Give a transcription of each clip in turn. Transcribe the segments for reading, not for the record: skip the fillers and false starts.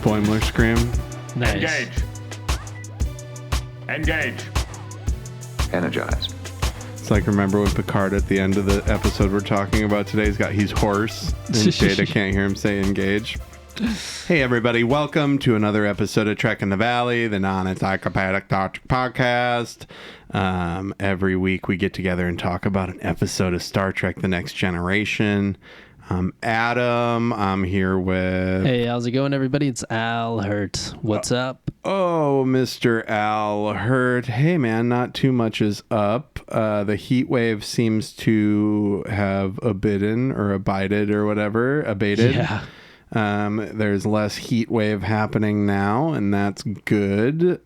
Boimler scream. Nice. Engage. Energize. It's like, remember when Picard at the end of the episode we're talking about today, he's hoarse and Data can't hear him say engage. Hey everybody, welcome to another episode of Trek in the Valley, the non-encyclopedic podcast. Every week we get together and talk about an episode of Star Trek The Next Generation. I'm Adam. I'm here with... Hey, how's it going, everybody? It's Al Hirt. What's up? Oh, Mr. Al Hirt. Hey, man, not too much is up. The heat wave seems to have abated. Yeah. There's less heat wave happening now, and that's good.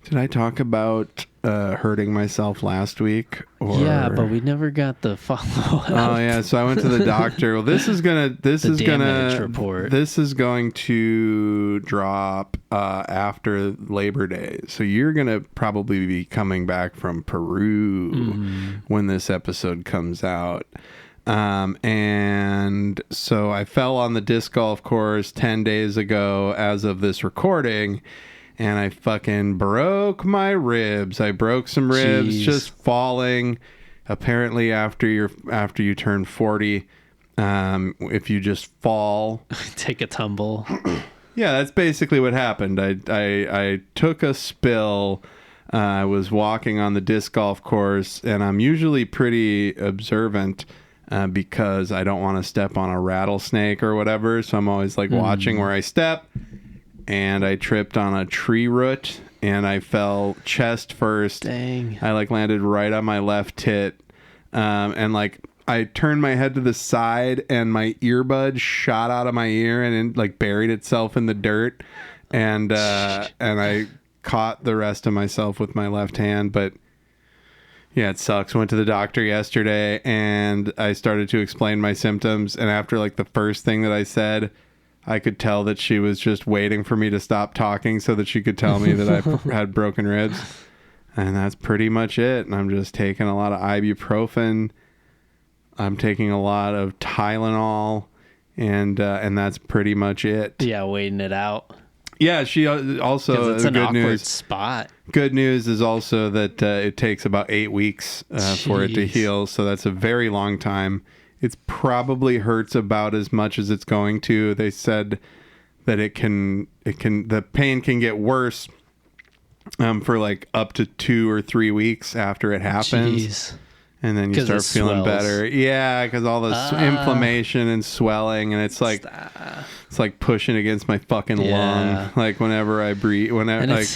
Did I talk about hurting myself last week? Yeah, but we never got the follow-up. Oh yeah, so I went to the doctor. Well, this is going to drop after Labor Day. So you're going to probably be coming back from Peru when this episode comes out. And so I fell on the disc golf course 10 days ago as of this recording, and I fucking broke my ribs. I broke some ribs just falling. Apparently after you turn 40, if you just fall, take a tumble. Yeah, that's basically what happened. I took a spill. I was walking on the disc golf course, and I'm usually pretty observant because I don't want to step on a rattlesnake or whatever. So I'm always like watching where I step. And I tripped on a tree root, and I fell chest first. Dang. I landed right on my left tit. And I turned my head to the side, and my earbud shot out of my ear and buried itself in the dirt. And I caught the rest of myself with my left hand, but yeah, it sucks. Went to the doctor yesterday, and I started to explain my symptoms. And after the first thing that I said, I could tell that she was just waiting for me to stop talking so that she could tell me that I had broken ribs. And that's pretty much it. And I'm just taking a lot of ibuprofen. I'm taking a lot of Tylenol, and that's pretty much it. Yeah, waiting it out. Yeah, she also... It's an awkward spot. Good news is also that it takes about 8 weeks for it to heal, so that's a very long time. It probably hurts about as much as it's going to. They said that the pain can get worse for up to 2 or 3 weeks after it happens. Jeez. And then you start feeling better. Yeah, because all this inflammation and swelling, and it's like pushing against my fucking lung. Whenever I breathe, it's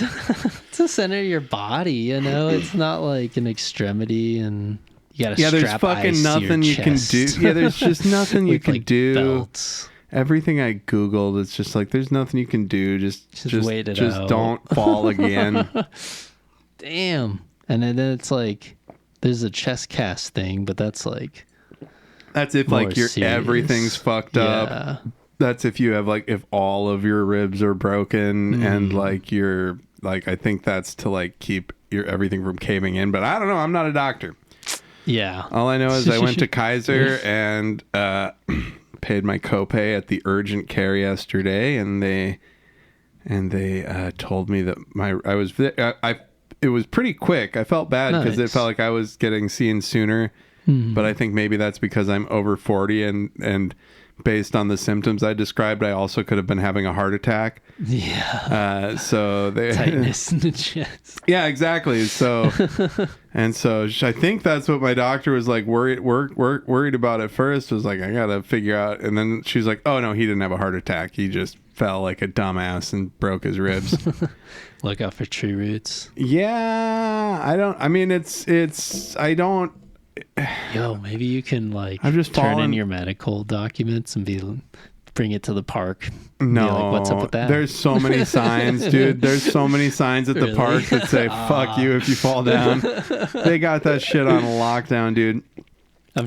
the center of your body. It's not like an extremity, and you gotta strap there's fucking nothing you can do. Yeah, there's just nothing you can do. Belts. Everything I googled, it's just there's nothing you can do. Just wait it out. Don't fall again. Damn. And then it's there's a chest cast thing, but that's if everything's fucked up. That's if you have if all of your ribs are broken and you're I think that's to keep your everything from caving in. But I don't know. I'm not a doctor. Yeah. All I know is I went to Kaiser and paid my copay at the urgent care yesterday, and they told me that it was pretty quick. I felt bad because it felt like I was getting seen sooner, but I think maybe that's because I'm over 40 and based on the symptoms I described, I also could have been having a heart attack. Yeah. So they tightness in the chest. Yeah, exactly. So and so I think that's what my doctor was worried about at first. Was I gotta figure out. And then she's like, "Oh no, he didn't have a heart attack. He just fell like a dumbass and broke his ribs." Look out for tree roots. Yeah, I don't. Yo, maybe you can I've just turn in your medical documents and bring it to the park. No, what's up with that? There's so many signs, dude. There's so many signs at the park that say "fuck you" if you fall down. They got that shit on lockdown, dude.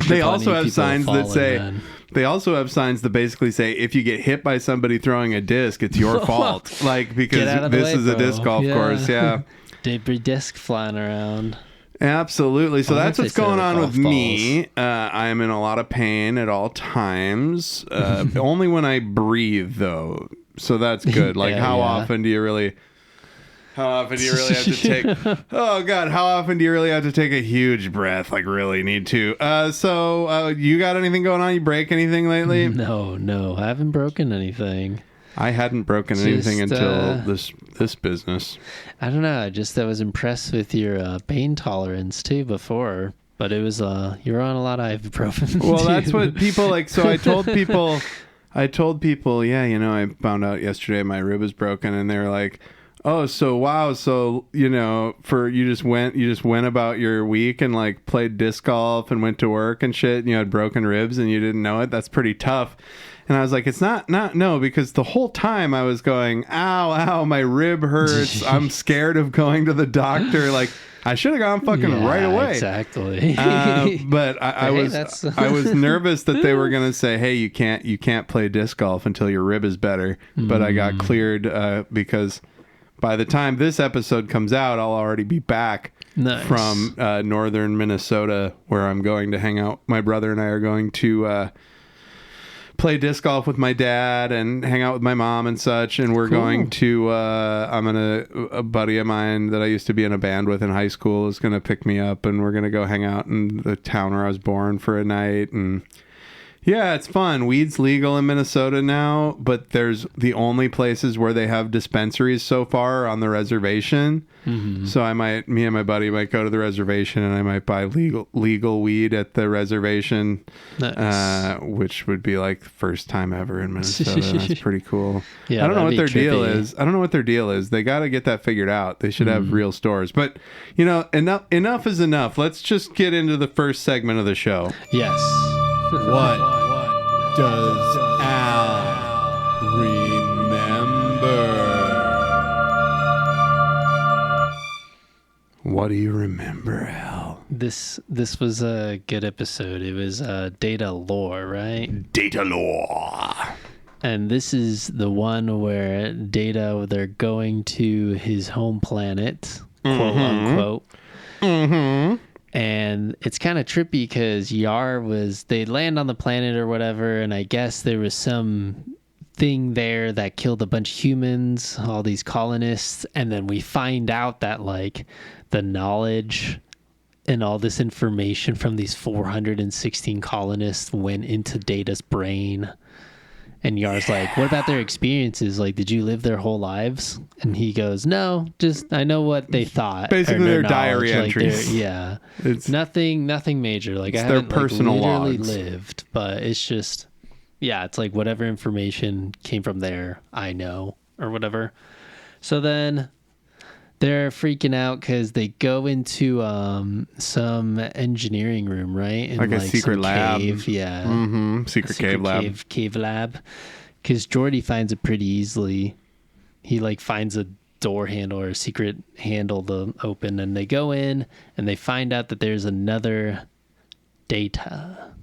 They also have signs that say. They also have signs that basically say if you get hit by somebody throwing a disc, it's your fault. Because this is a disc golf course. Yeah. debris disk flying around. Absolutely. So that's what's going on with me. balls. I am in a lot of pain at all times. Only when I breathe, though. So that's good. Like, how often do you really have to take? Oh God, how often do you really have to take a huge breath? Like, really need to. So you got anything going on? You break anything lately? No, I haven't broken anything. I hadn't broken anything until this business. I don't know. I was impressed with your pain tolerance too before, but it was you're on a lot of ibuprofen. Well, too. that's what people like. So I told people, yeah, I found out yesterday my rib was broken, and they were like, oh, so wow, so you just went about your week and like played disc golf and went to work and shit, and you had broken ribs and you didn't know it. That's pretty tough. And I was like, it's not, no, because the whole time I was going, ow, my rib hurts. I'm scared of going to the doctor. Like, I should have gone fucking right away. Exactly. But I was nervous that they were going to say, hey, you can't play disc golf until your rib is better. But I got cleared because by the time this episode comes out, I'll already be back from northern Minnesota, where I'm going to hang out. My brother and I are going to play disc golf with my dad and hang out with my mom and such, and we're going to a buddy of mine that I used to be in a band with in high school is going to pick me up, and we're going to go hang out in the town where I was born for a night. And yeah, it's fun. Weed's legal in Minnesota now, but there's the only places where they have dispensaries so far are on the reservation. Mm-hmm. So me and my buddy might go to the reservation, and I might buy legal weed at the reservation, which would be like the first time ever in Minnesota. That's pretty cool. Yeah, I don't know what their deal is. They got to get that figured out. They should have real stores. But enough is enough. Let's just get into the first segment of the show. Yes. What does Al remember? What do you remember, Al? This was a good episode. It was Data Lore, right? Data Lore. And this is the one where Data, they're going to his home planet, quote unquote. Mm-hmm. And it's kind of trippy because they land on the planet or whatever, and I guess there was some thing there that killed a bunch of humans, all these colonists, and then we find out that like the knowledge and all this information from these 416 colonists went into Data's brain. And Yar's like, what about their experiences? Like, did you live their whole lives? And he goes, no, just I know what they thought. Basically, their diary entries. Yeah, it's nothing major. Like, I haven't their personal literally logs. lived, but it's just, it's like whatever information came from there, I know or whatever. So then they're freaking out because they go into some engineering room, right? In like a secret lab. Cave. Yeah. Mm-hmm. Secret cave lab. Cave lab. Because GEORDI finds it pretty easily. He like finds a door handle or a secret handle to open, and they go in and they find out that there's another Data.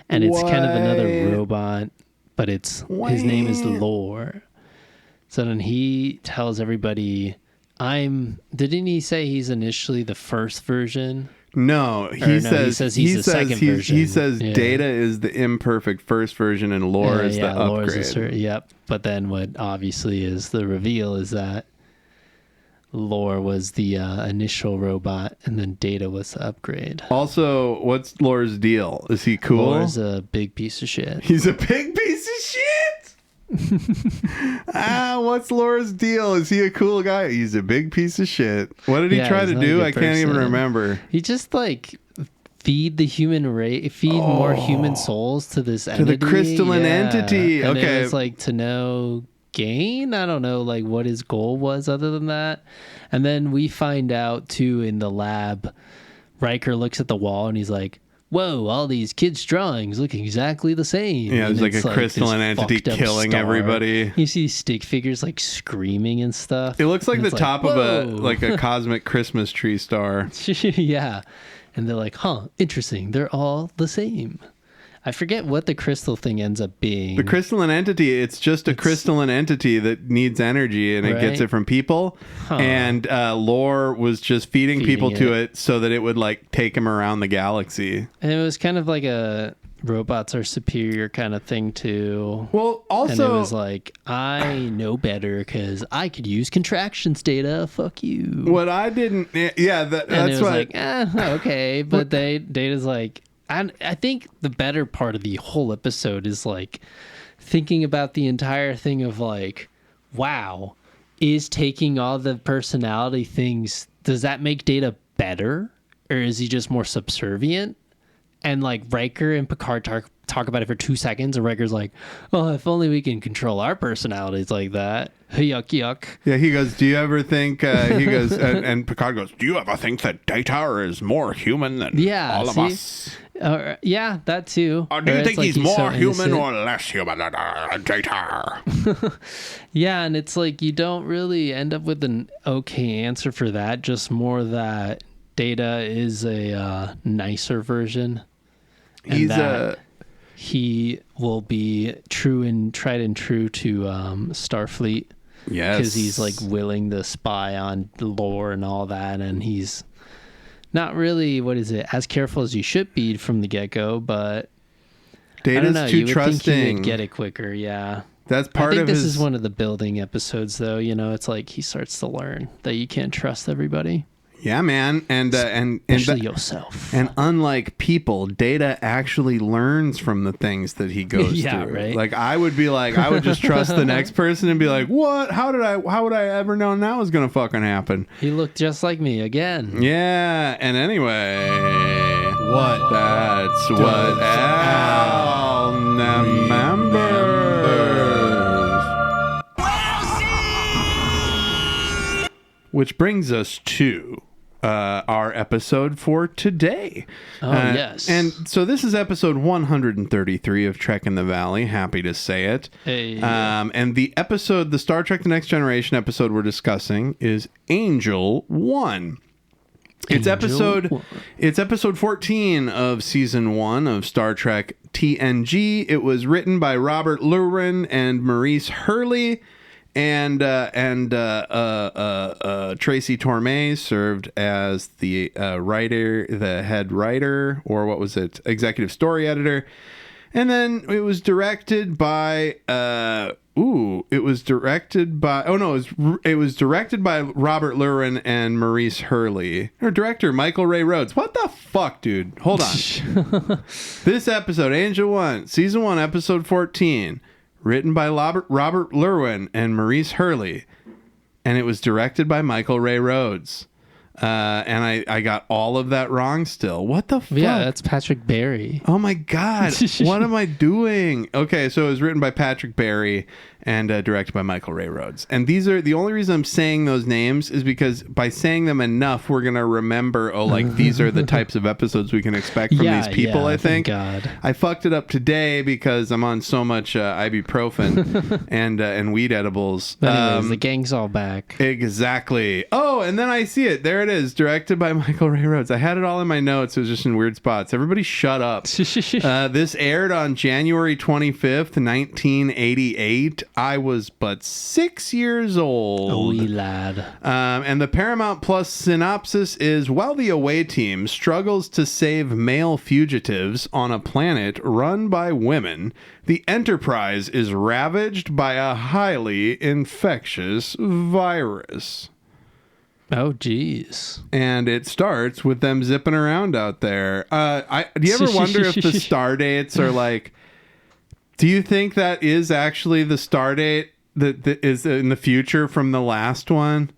And it's kind of another robot, but his name is Lore. So then he tells everybody, didn't he say he's initially the first version? No, he says he's the second version. He says Data is the imperfect first version and Lore is the upgrade. Yep. But then what obviously is the reveal is that Lore was the initial robot and then Data was the upgrade. Also, what's Lore's deal? Is he cool? Lore's a big piece of shit. He's a big piece of shit? What's Lore's deal? Is he a cool guy? He's a big piece of shit. What did he try to do? I can't even remember. He just like feed the human race, more human souls to this entity. To the crystalline entity. And okay. It was like to no gain. I don't know like what his goal was other than that. And then we find out too in the lab, Riker looks at the wall and he's like, whoa, all these kids' drawings look exactly the same. Yeah, there's like a crystalline entity killing everybody. You see stick figures like screaming and stuff. It looks like the top of whoa. a cosmic Christmas tree star. Yeah. And they're like, interesting. They're all the same. I forget what the crystal thing ends up being. The crystalline entity, it's just a crystalline entity that needs energy, and it gets it from people. Huh. And Lore was just feeding people to it so that it would like take him around the galaxy. And it was kind of like a robots are superior kind of thing too. Well, also... And it was like, I know better because I could use contractions data. Fuck you. What I didn't... Yeah, that's and it was what... like, okay. But Data's like... I think the better part of the whole episode is like thinking about the entire thing of like, wow, is taking all the personality things, does that make Data better? Or is he just more subservient? And like Riker and Picard talk about it for 2 seconds, and Riker's like, oh, if only we can control our personalities like that. Yuck, yuck. Yeah, he goes, do you ever think, he goes, and Picard goes, do you ever think that Data is more human than all of us? Yeah, that too. Or do you think he's more human or less human than Data? Yeah, and it's like you don't really end up with an okay answer for that, just more that Data is a nicer version. He will be tried and true to Starfleet. Yes. Because he's like willing to spy on Lore and all that, and he's not really, as careful as you should be from the get-go, but Data's too trusting. Think he would get it quicker, yeah. That's part of this is one of the building episodes, though. You know, it's like he starts to learn that you can't trust everybody. Yeah, man, and especially yourself. And unlike people, Data actually learns from the things that he goes through. Right. Like I would just trust the next person and be like, "What? How would I ever know that was gonna fucking happen?" He looked just like me again. Yeah, and anyway, that's what Al remembers. Which brings us to our episode for today. Yes. And so this is episode 133 of Trek in the Valley. Happy to say it. Hey. And the Star Trek The Next Generation episode we're discussing is Angel 1. It's episode 14 of season 1 of Star Trek TNG. It was written by Robert Lewin and Maurice Hurley. And Tracy Torme served as the head writer, or what was it, executive story editor. And then it was directed by it was directed by Robert Lewin and Maurice Hurley. Or director Michael Ray Rhodes. What the fuck, dude? Hold on. This episode, Angel 1, season 1, episode 14. Written by Robert Lewin and Maurice Hurley, and it was directed by Michael Ray Rhodes. And I got all of that wrong still. What the fuck? Yeah, that's Patrick Barry. Oh my God. What am I doing? Okay, so it was written by Patrick Barry and directed by Michael Ray Rhodes. And these are the only reason I'm saying those names is because by saying them enough, we're going to remember, these are the types of episodes we can expect from these people, I think. Thank God. I fucked it up today because I'm on so much ibuprofen and weed edibles. But anyways, the gang's all back. Exactly. Oh, and then I see it. There it is. Directed by Michael Ray Rhodes. I had it all in my notes. It was just in weird spots. Everybody shut up. This aired on January 25th, 1988. I was but 6 years old. A wee lad. And the Paramount Plus synopsis is, while the away team struggles to save male fugitives on a planet run by women, the Enterprise is ravaged by a highly infectious virus. Oh, geez. And it starts with them zipping around out there. Do you ever wonder if the star dates are like... Do you think that is actually the star date that is in the future from the last one?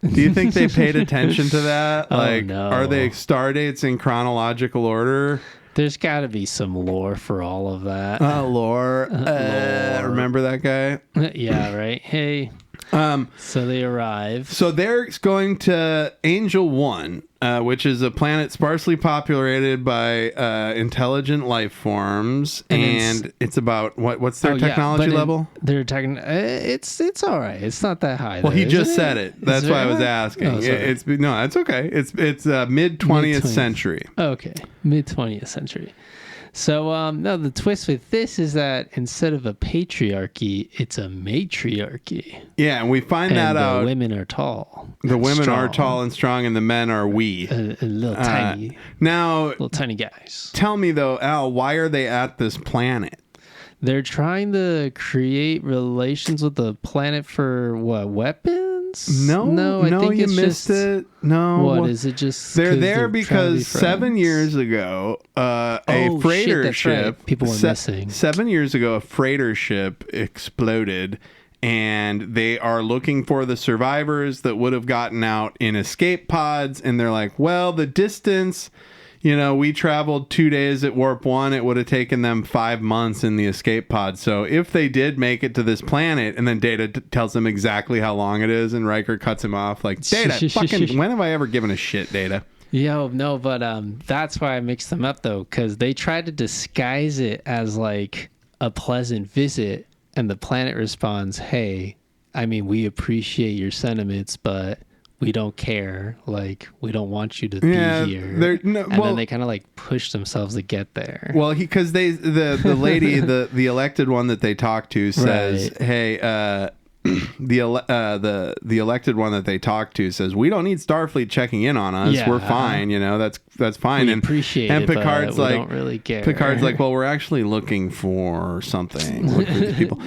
Do you think they paid attention to that? No. Are they star dates in chronological order? There's got to be some lore for all of that. Lore. Remember that guy? Yeah, right. Hey. So they arrive. So they're going to Angel 1, which is a planet sparsely populated by intelligent life forms, and it's about what's their technology level? It's all right. It's not that high. Well, he just said it. That's why I was asking. Oh, that's okay. It's mid 20th century. Okay, mid 20th century. So, no, the twist with this is that instead of a patriarchy, it's a matriarchy. Yeah, and we find that out. The women are tall. The women strong, are tall and strong, and the men are wee. little tiny. Now, little tiny guys. Tell me, though, Al, why are they at this planet? They're trying to create relations with the planet for what, weapons? No, I think you it's missed just, it. No, what is it? Just they're there trying to be because 7 friends? years ago, a freighter that's ship. right. People were missing. 7 years ago, a freighter ship exploded, and they are looking for the survivors that would have gotten out in escape pods. And they're like, well, the distance. We traveled 2 days at Warp 1. It would have taken them 5 months in the escape pod. So if they did make it to this planet, and then Data tells them exactly how long it is, and Riker cuts him off, like, Data, fucking, when have I ever given a shit, Data? Yo, no, but that's why I mixed them up, though, because they tried to disguise it as, like, a pleasant visit, and the planet responds, hey, I mean, we appreciate your sentiments, but... we don't care. Like, we don't want you to be here. Then they kind of like push themselves to get there. Well, because the lady, the elected one that they talk to says, right. "Hey, the elected one that they talk to says we don't need Starfleet checking in on us. Yeah. We're fine. That's fine. We appreciate it, Picard's but like, we don't really care. Picard's like, well, we're actually looking for something. Look for these people,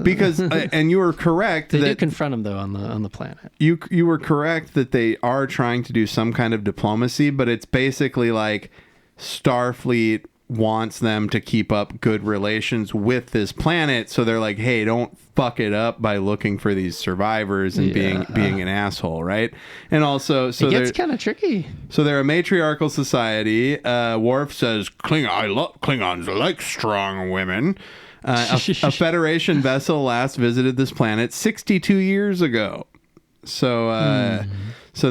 because and you were correct. They do confront him though on the planet. You were correct that they are trying to do some kind of diplomacy, but it's basically like Starfleet wants them to keep up good relations with this planet, so they're like, hey, don't fuck it up by looking for these survivors and being an asshole, right? And also, so it gets kind of tricky. So they're a matriarchal society. Worf says, Klingons like strong women. A Federation vessel last visited this planet 62 years ago. So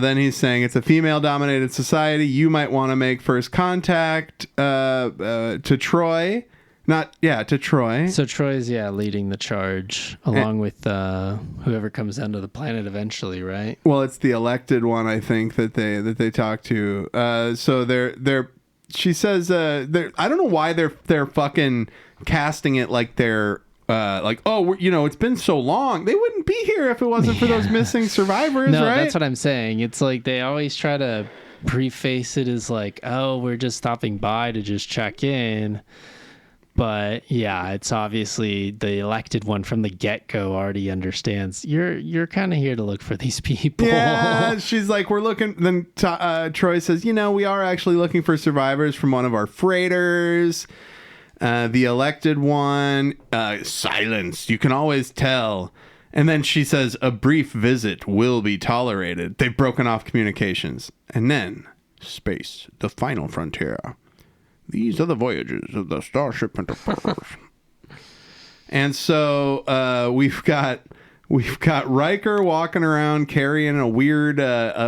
then he's saying it's a female-dominated society. You might want to make first contact to Troy. To Troy. So Troy's, leading the charge along with whoever comes down to the planet eventually, right? Well, it's the elected one, I think, that they talk to. So they're she says, I don't know why they're fucking casting it like they're it's been so long. They wouldn't be here if it wasn't for those missing survivors, no, right? That's what I'm saying. It's like they always try to preface it as like, oh, we're just stopping by to just check in. But yeah, it's obviously the elected one from the get-go already understands you're kind of here to look for these people. Yeah, she's like, we're looking. Then Troy says, we are actually looking for survivors from one of our freighters. The elected one, silence. You can always tell. And then she says, a brief visit will be tolerated. They've broken off communications. And then, space, the final frontier. These are the voyages of the Starship Enterprise. And so we've got Riker walking around carrying a weird,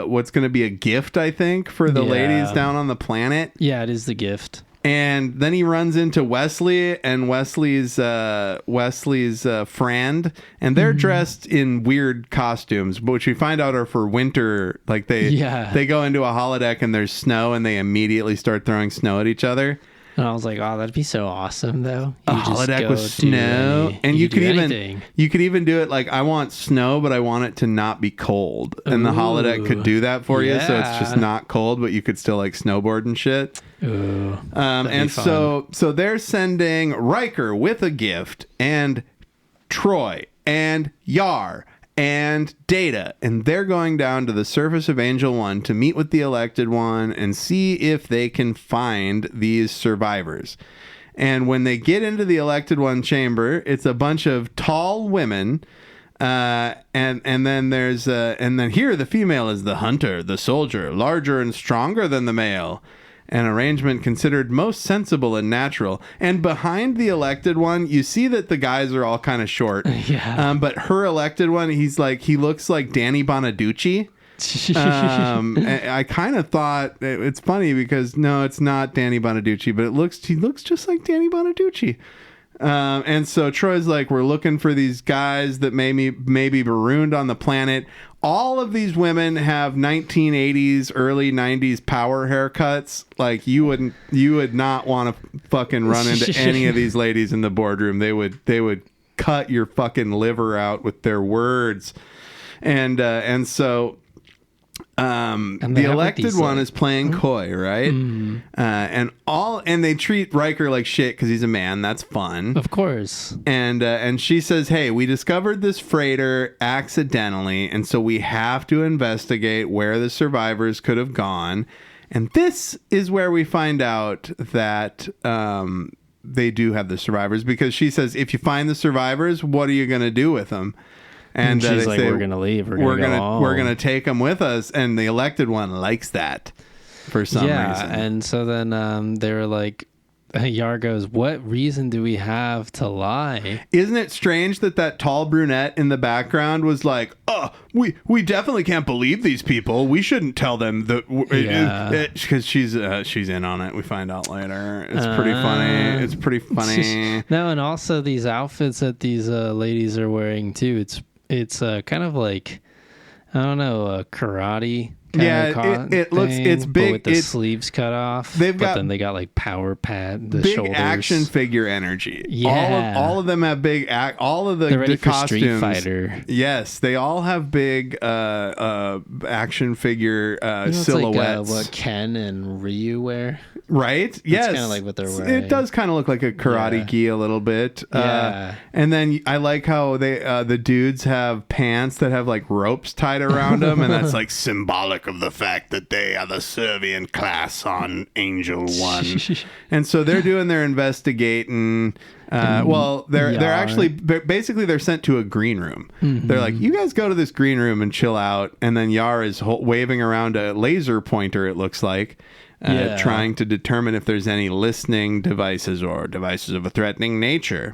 what's going to be a gift, I think, for the ladies down on the planet. Yeah, it is the gift. And then he runs into Wesley and Wesley's friend, and they're dressed in weird costumes, which we find out are for winter. Like they go into a holodeck and there's snow, and they immediately start throwing snow at each other. And I was like, oh, that'd be so awesome, though. A holodeck with snow, and you could even do it like, I want snow, but I want it to not be cold, and the holodeck could do that for you, so it's just not cold, but you could still like snowboard and shit. Ooh, and so they're sending Riker with a gift, and Troy and Yar and Data, and they're going down to the surface of Angel 1 to meet with the elected one and see if they can find these survivors. And when they get into the elected one chamber, it's a bunch of tall women, and then there's and then here the female is the hunter, the soldier, larger and stronger than the male. An arrangement considered most sensible and natural. And behind the elected one, you see that the guys are all kind of short. Yeah. But her elected one, he looks like Danny Bonaducci. I kind of thought it's funny because no, it's not Danny Bonaducci, but he looks just like Danny Bonaducci. And so Troy's like, we're looking for these guys that may be marooned on the planet. All of these women have 1980s, early 90s power haircuts. Like you would not want to fucking run into any of these ladies in the boardroom. They would cut your fucking liver out with their words. And so the elected one is playing coy, right? And they treat Riker like shit because he's a man. That's fun, of course. And she says, "Hey, we discovered this freighter accidentally, and so we have to investigate where the survivors could have gone." And this is where we find out that they do have the survivors, because she says, "If you find the survivors, what are you going to do with them?" And she's like, say, we're going to leave. We're going to take them with us. And the elected one likes that for some reason. And so then they were like, Yar goes, what reason do we have to lie? Isn't it strange that tall brunette in the background was like, oh, we definitely can't believe these people. We shouldn't tell them that, because she's in on it. We find out later. It's pretty funny. No, and also these outfits that these ladies are wearing too. It's kind of like, I don't know, a karate. It looks, it's big, with the sleeves cut off. Then they got like power pad, the big shoulders. Action figure energy. Yeah, all of them have big. All of the They're ready costumes. For Street Fighter. Yes, they all have big action figure silhouettes. Like, what Ken and Ryu wear. Right? Yes. It's kind of like what they're wearing. It does kind of look like a karate gi a little bit. Yeah. And then I like how the dudes have pants that have like ropes tied around them, and that's like symbolic of the fact that they are the servient class on Angel 1. And so they're doing their investigating. They're sent to a green room. Mm-hmm. They're like, you guys go to this green room and chill out. And then Yar is waving around a laser pointer, it looks like. Trying to determine if there's any listening devices or devices of a threatening nature.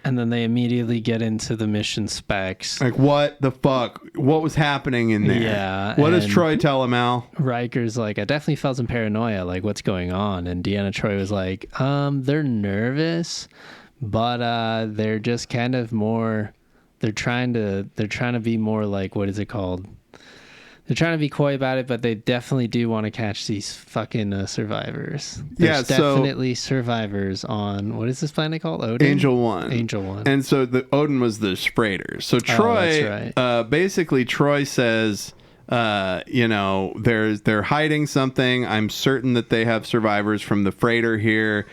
And then they immediately get into the mission specs. Like, what the fuck? What was happening in there? Yeah. What does Troy tell him, Al? Riker's like, I definitely felt some paranoia. Like, what's going on? And Deanna Troi was like, they're nervous, but they're just kind of more. They're trying to be more like, what is it called? They're trying to be coy about it, but they definitely do want to catch these fucking survivors. There's definitely survivors on, what is this planet called? Odin? Angel 1. Angel 1. And so the Odin was the freighters. So Troy, basically Troy says, they're hiding something. I'm certain that they have survivors from the freighter here.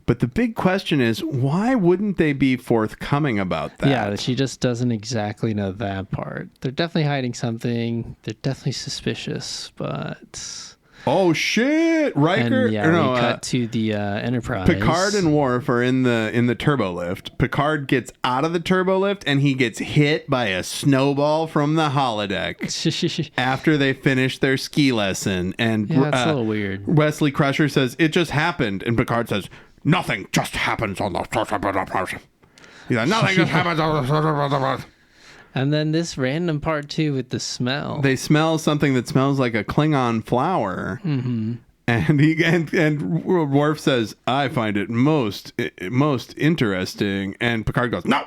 But the big question is, why wouldn't they be forthcoming about that? Yeah, she just doesn't exactly know that part. They're definitely hiding something. They're definitely suspicious, but... Oh, shit! Riker... And, we cut to the Enterprise. Picard and Worf are in the turbo lift. Picard gets out of the turbo lift, and he gets hit by a snowball from the holodeck after they finish their ski lesson. And that's a little weird. Wesley Crusher says, it just happened. And Picard says... Nothing just happens on the... He's like, nothing just happens on the... And then this random part, too, with the smell. They smell something that smells like a Klingon flower. Mm-hmm. And Worf says, I find it most interesting. And Picard goes, no!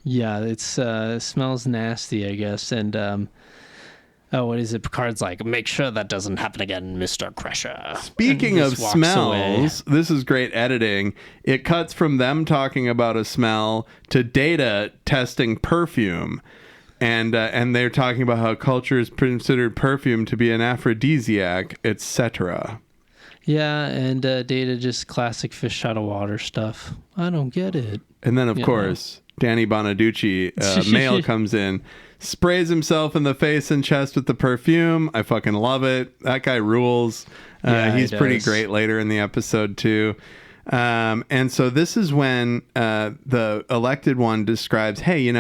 Yeah, it smells nasty, I guess. And... what is it? Picard's like, make sure that doesn't happen again, Mr. Crusher. Speaking of smells, this is great editing. It cuts from them talking about a smell to Data testing perfume. And they're talking about how culture is considered perfume to be an aphrodisiac, etc. Yeah, and Data just classic fish out of water stuff. I don't get it. And then, of course, Danny Bonaducci, male, comes in. Sprays himself in the face and chest with the perfume. I fucking love it. That guy rules. He's pretty great later in the episode too. And so this is when the elected one describes, hey,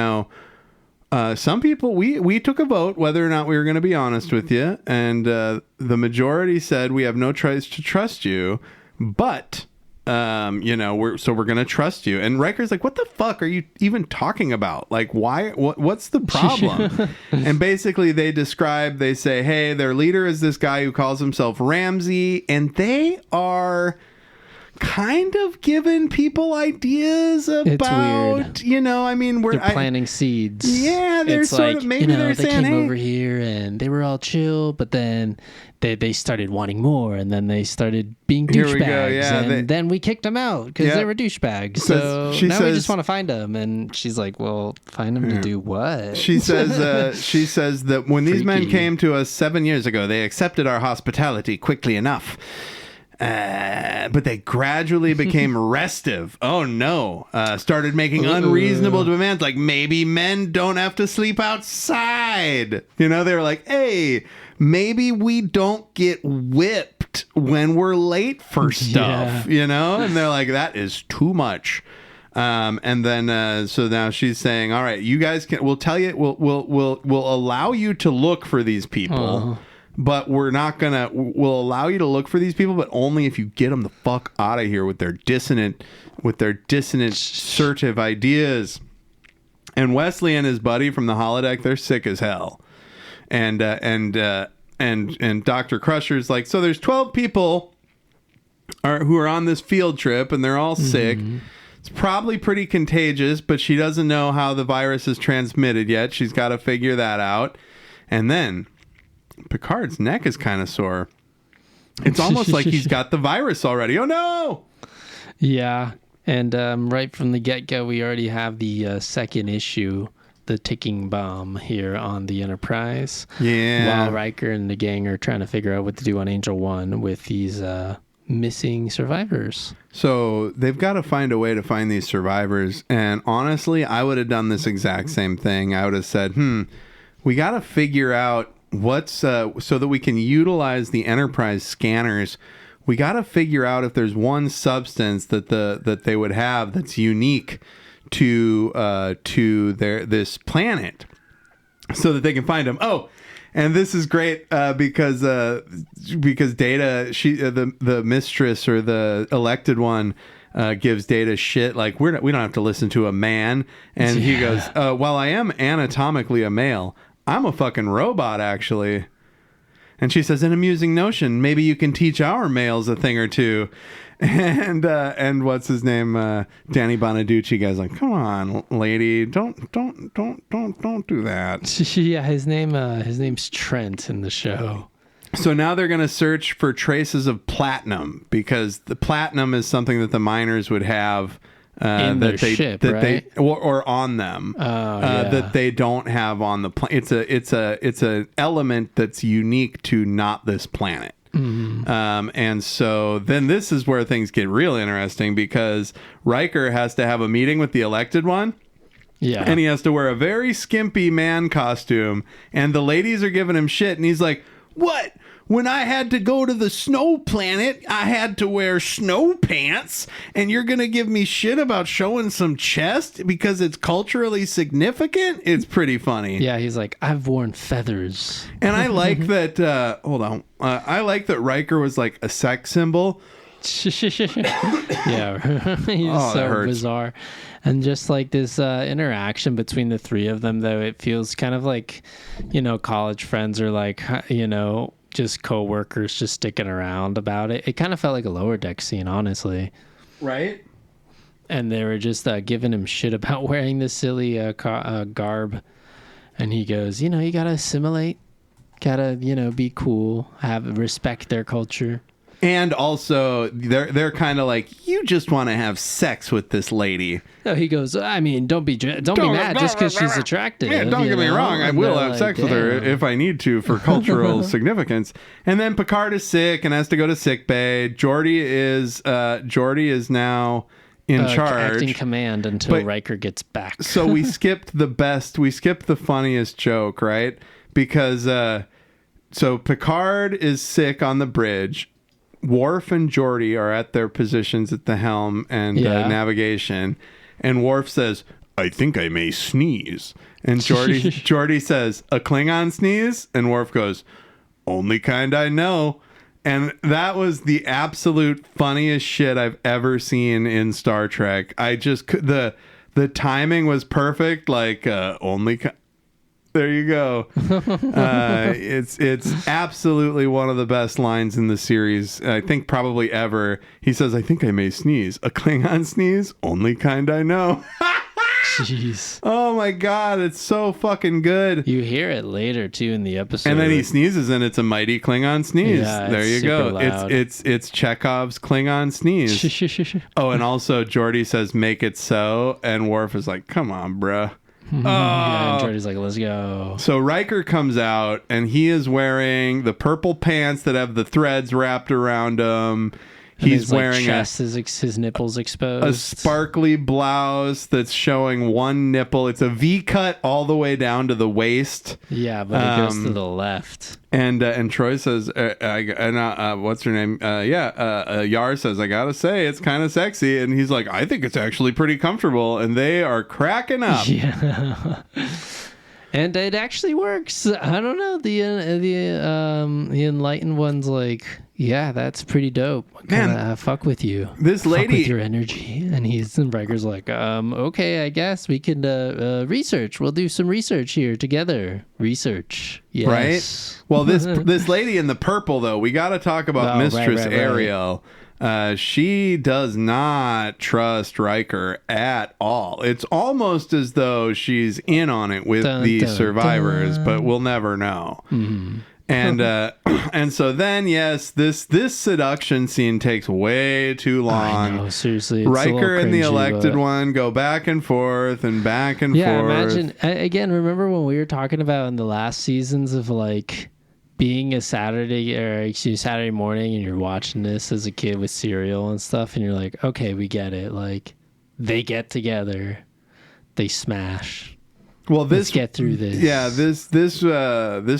some people, we took a vote whether or not we were going to be honest with you. And the majority said we have no choice to trust you. But... we're going to trust you. And Riker's like, what the fuck are you even talking about? Like, why, what's the problem? And basically they say, hey, their leader is this guy who calls himself Ramsey, and they are kind of giving people ideas about, weird. I mean, they're planting seeds. Yeah, they're it's sort like, of, maybe they're they saying, came hey, over here and they were all chill, but then they started wanting more, and then they started being Here we douchebags, go, yeah, and then we kicked them out because they were douchebags. So she now says, we just want to find them, and she's like, "Well, find them to do what?" She says that when these men Freaky. came to us 7 years ago, they accepted our hospitality quickly enough. But they gradually became restive. Oh no. Started making unreasonable demands, like maybe men don't have to sleep outside. They were like, hey, maybe we don't get whipped when we're late for stuff, And they're like, that is too much. And then so now she's saying, all right, you guys we'll tell you, we'll allow you to look for these people. But we'll allow you to look for these people, but only if you get them the fuck out of here with their dissonant, assertive ideas. And Wesley and his buddy from the holodeck, they're sick as hell. And Dr. Crusher's like, so there's 12 people who are on this field trip, and they're all sick. It's probably pretty contagious, but she doesn't know how the virus is transmitted yet. She's got to figure that out. And then Picard's neck is kind of sore. It's almost like he's got the virus already. Oh no! Yeah, and right from the get-go, we already have the second issue, the ticking bomb here on the Enterprise. Yeah. While Riker and the gang are trying to figure out what to do on Angel 1 with these missing survivors. So they've got to find a way to find these survivors. And honestly, I would have done this exact same thing. I would have said, we got to figure out what's so that we can utilize the Enterprise scanners. We got to figure out if there's one substance that they would have that's unique to this planet, so that they can find them. Oh, and this is great because Data, the mistress or the elected one, gives Data shit like we don't have to listen to a man, and he goes, "While I am anatomically a male, I'm a fucking robot, actually." And she says, an amusing notion. Maybe you can teach our males a thing or two. And what's his name? Danny Bonaducci guy's like, come on, lady, don't do that. Yeah, his name's Trent in the show. So now they're going to search for traces of platinum, because the platinum is something that the miners would have. In their ship, right? Or on them, that they don't have on the planet. It's an element that's unique to not this planet. And so then this is where things get real interesting, because Riker has to have a meeting with the elected one. Yeah, and he has to wear a very skimpy man costume, and the ladies are giving him shit, and he's like, "What? When I had to go to the snow planet, I had to wear snow pants, and you're going to give me shit about showing some chest because it's culturally significant?" It's pretty funny. Yeah, he's like, I've worn feathers. And I like that, I like that Riker was like a sex symbol. Yeah, he's so bizarre. And just like this interaction between the three of them, though, it feels kind of like, college friends are like, just co-workers just sticking around about it. It kind of felt like a Lower Deck scene, honestly. Right? And they were just giving him shit about wearing this silly garb. And he goes, you gotta assimilate. Gotta, be cool. Respect their culture. And also, they're kind of like, you just want to have sex with this lady. No, he goes, I mean, don't be mad just because she's attractive. Yeah, don't get me wrong. I will have sex with her if I need to for cultural significance. And then Picard is sick and has to go to sick bay. Geordi is now in charge, acting command until Riker gets back. So we skipped the funniest joke, right? Because so Picard is sick on the bridge. Worf and Geordi are at their positions at the helm and navigation, and Worf says, "I think I may sneeze." And Geordi says, "A Klingon sneeze?" And Worf goes, "Only kind I know." And that was the absolute funniest shit I've ever seen in Star Trek. I just the timing was perfect. Like only. There you go. It's absolutely one of the best lines in the series. I think probably ever. He says, "I think I may sneeze. A Klingon sneeze? Only kind I know." Jeez. Oh my God, it's so fucking good. You hear it later too in the episode. And then he sneezes and it's a mighty Klingon sneeze. Yeah, there you go. loud. It's Chekhov's Klingon sneeze. Oh, and also GEORDI says, "Make it so," and Worf is like, "Come on, bruh." Yeah, and GEORDI's like, "Let's go." So Riker comes out and he is wearing the purple pants that have the threads wrapped around him. He's wearing his nipples exposed. a sparkly blouse that's showing one nipple. It's a V cut all the way down to the waist. Yeah, but it goes to the left. And Troy says, "What's her name? Yar says, I gotta say, it's kind of sexy." And he's like, "I think it's actually pretty comfortable." And they are cracking up. Yeah. And it actually works. I don't know. The enlightened one's like, "Yeah, that's pretty dope. Man, fuck with you. This lady, fuck with your energy." And Riker's like, "Okay, I guess we can research. We'll do some research here together. Research, yes." Right. Well, this lady in the purple though, we got to talk about Mistress Ariel. She does not trust Riker at all. It's almost as though she's in on it with the survivors, but we'll never know. Mm-hmm. And so then, yes, this seduction scene takes way too long. I know, seriously. Riker and the elected one go back and forth and back and forth. Yeah, imagine, again, remember when we were talking about in the last seasons of like being a Saturday morning and you're watching this as a kid with cereal and stuff, and you're like, okay, we get it. Like, they get together, they smash. Well, let's get through this. Yeah, this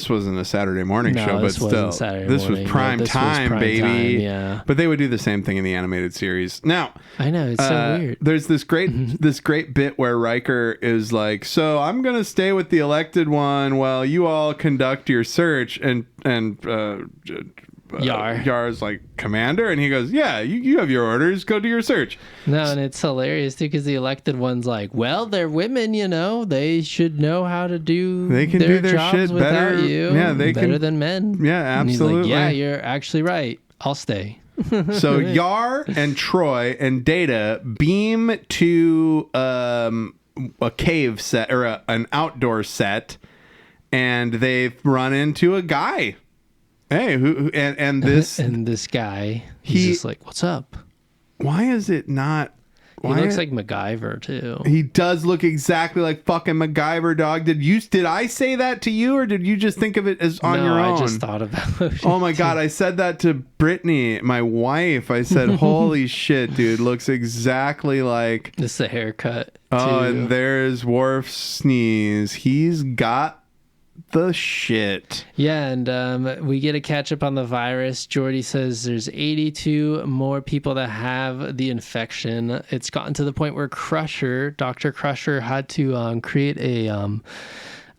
wasn't a Saturday morning show, but still, this was prime time, baby. Yeah, but they would do the same thing in the animated series. Now, I know it's so weird. There's this great bit where Riker is like, "So I'm gonna stay with the elected one while you all conduct your search," and Yar's like, "Commander," and he goes, "Yeah, you have your orders. Go do your search." No, and it's hilarious too because the elected one's like, "Well, they're women, you know. They should know how to do. They can do their jobs shit without better. you. Yeah, they better can, than men." Yeah, absolutely. And he's like, "Yeah, you're actually right. I'll stay." So Yar and Troy and Data beam to a cave set or an outdoor set, and they run into a guy. Hey, and this guy, he's just like, "What's up?" Why is it not? He looks like MacGyver too. He does look exactly like fucking MacGyver, dog. Did I say that to you, or did you just think of it as on your own? I just thought about it. Oh my God, I said that to Brittany, my wife. I said, "Holy shit, dude, looks exactly like." This is a haircut. Oh, too. and there's Worf's sneeze. He's got the shit. Yeah, and we get a catch up on the virus. GEORDI says there's 82 more people that have the infection. It's gotten to the point where Dr. Crusher had to create a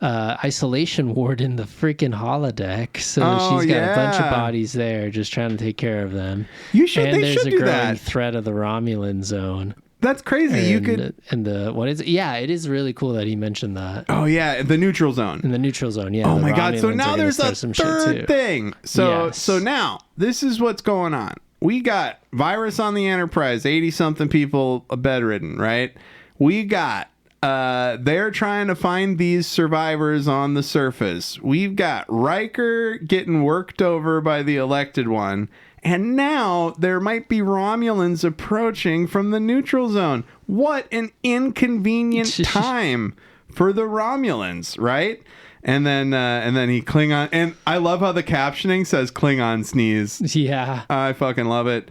isolation ward in the freaking holodeck. So she's got a bunch of bodies there just trying to take care of them. They should do that. There's a growing threat of the Romulan zone. That's crazy. What is it? Yeah, it is really cool that he mentioned that. Oh yeah, the neutral zone. In the neutral zone, yeah. Oh my God! So now there's a third thing. So now this is what's going on. We got virus on the Enterprise, 80-something people bedridden, right? We got they're trying to find these survivors on the surface. We've got Riker getting worked over by the elected one. And now there might be Romulans approaching from the neutral zone. What an inconvenient time for the Romulans, right? And then he Klingon, and I love how the captioning says Klingon sneeze. Yeah, I fucking love it.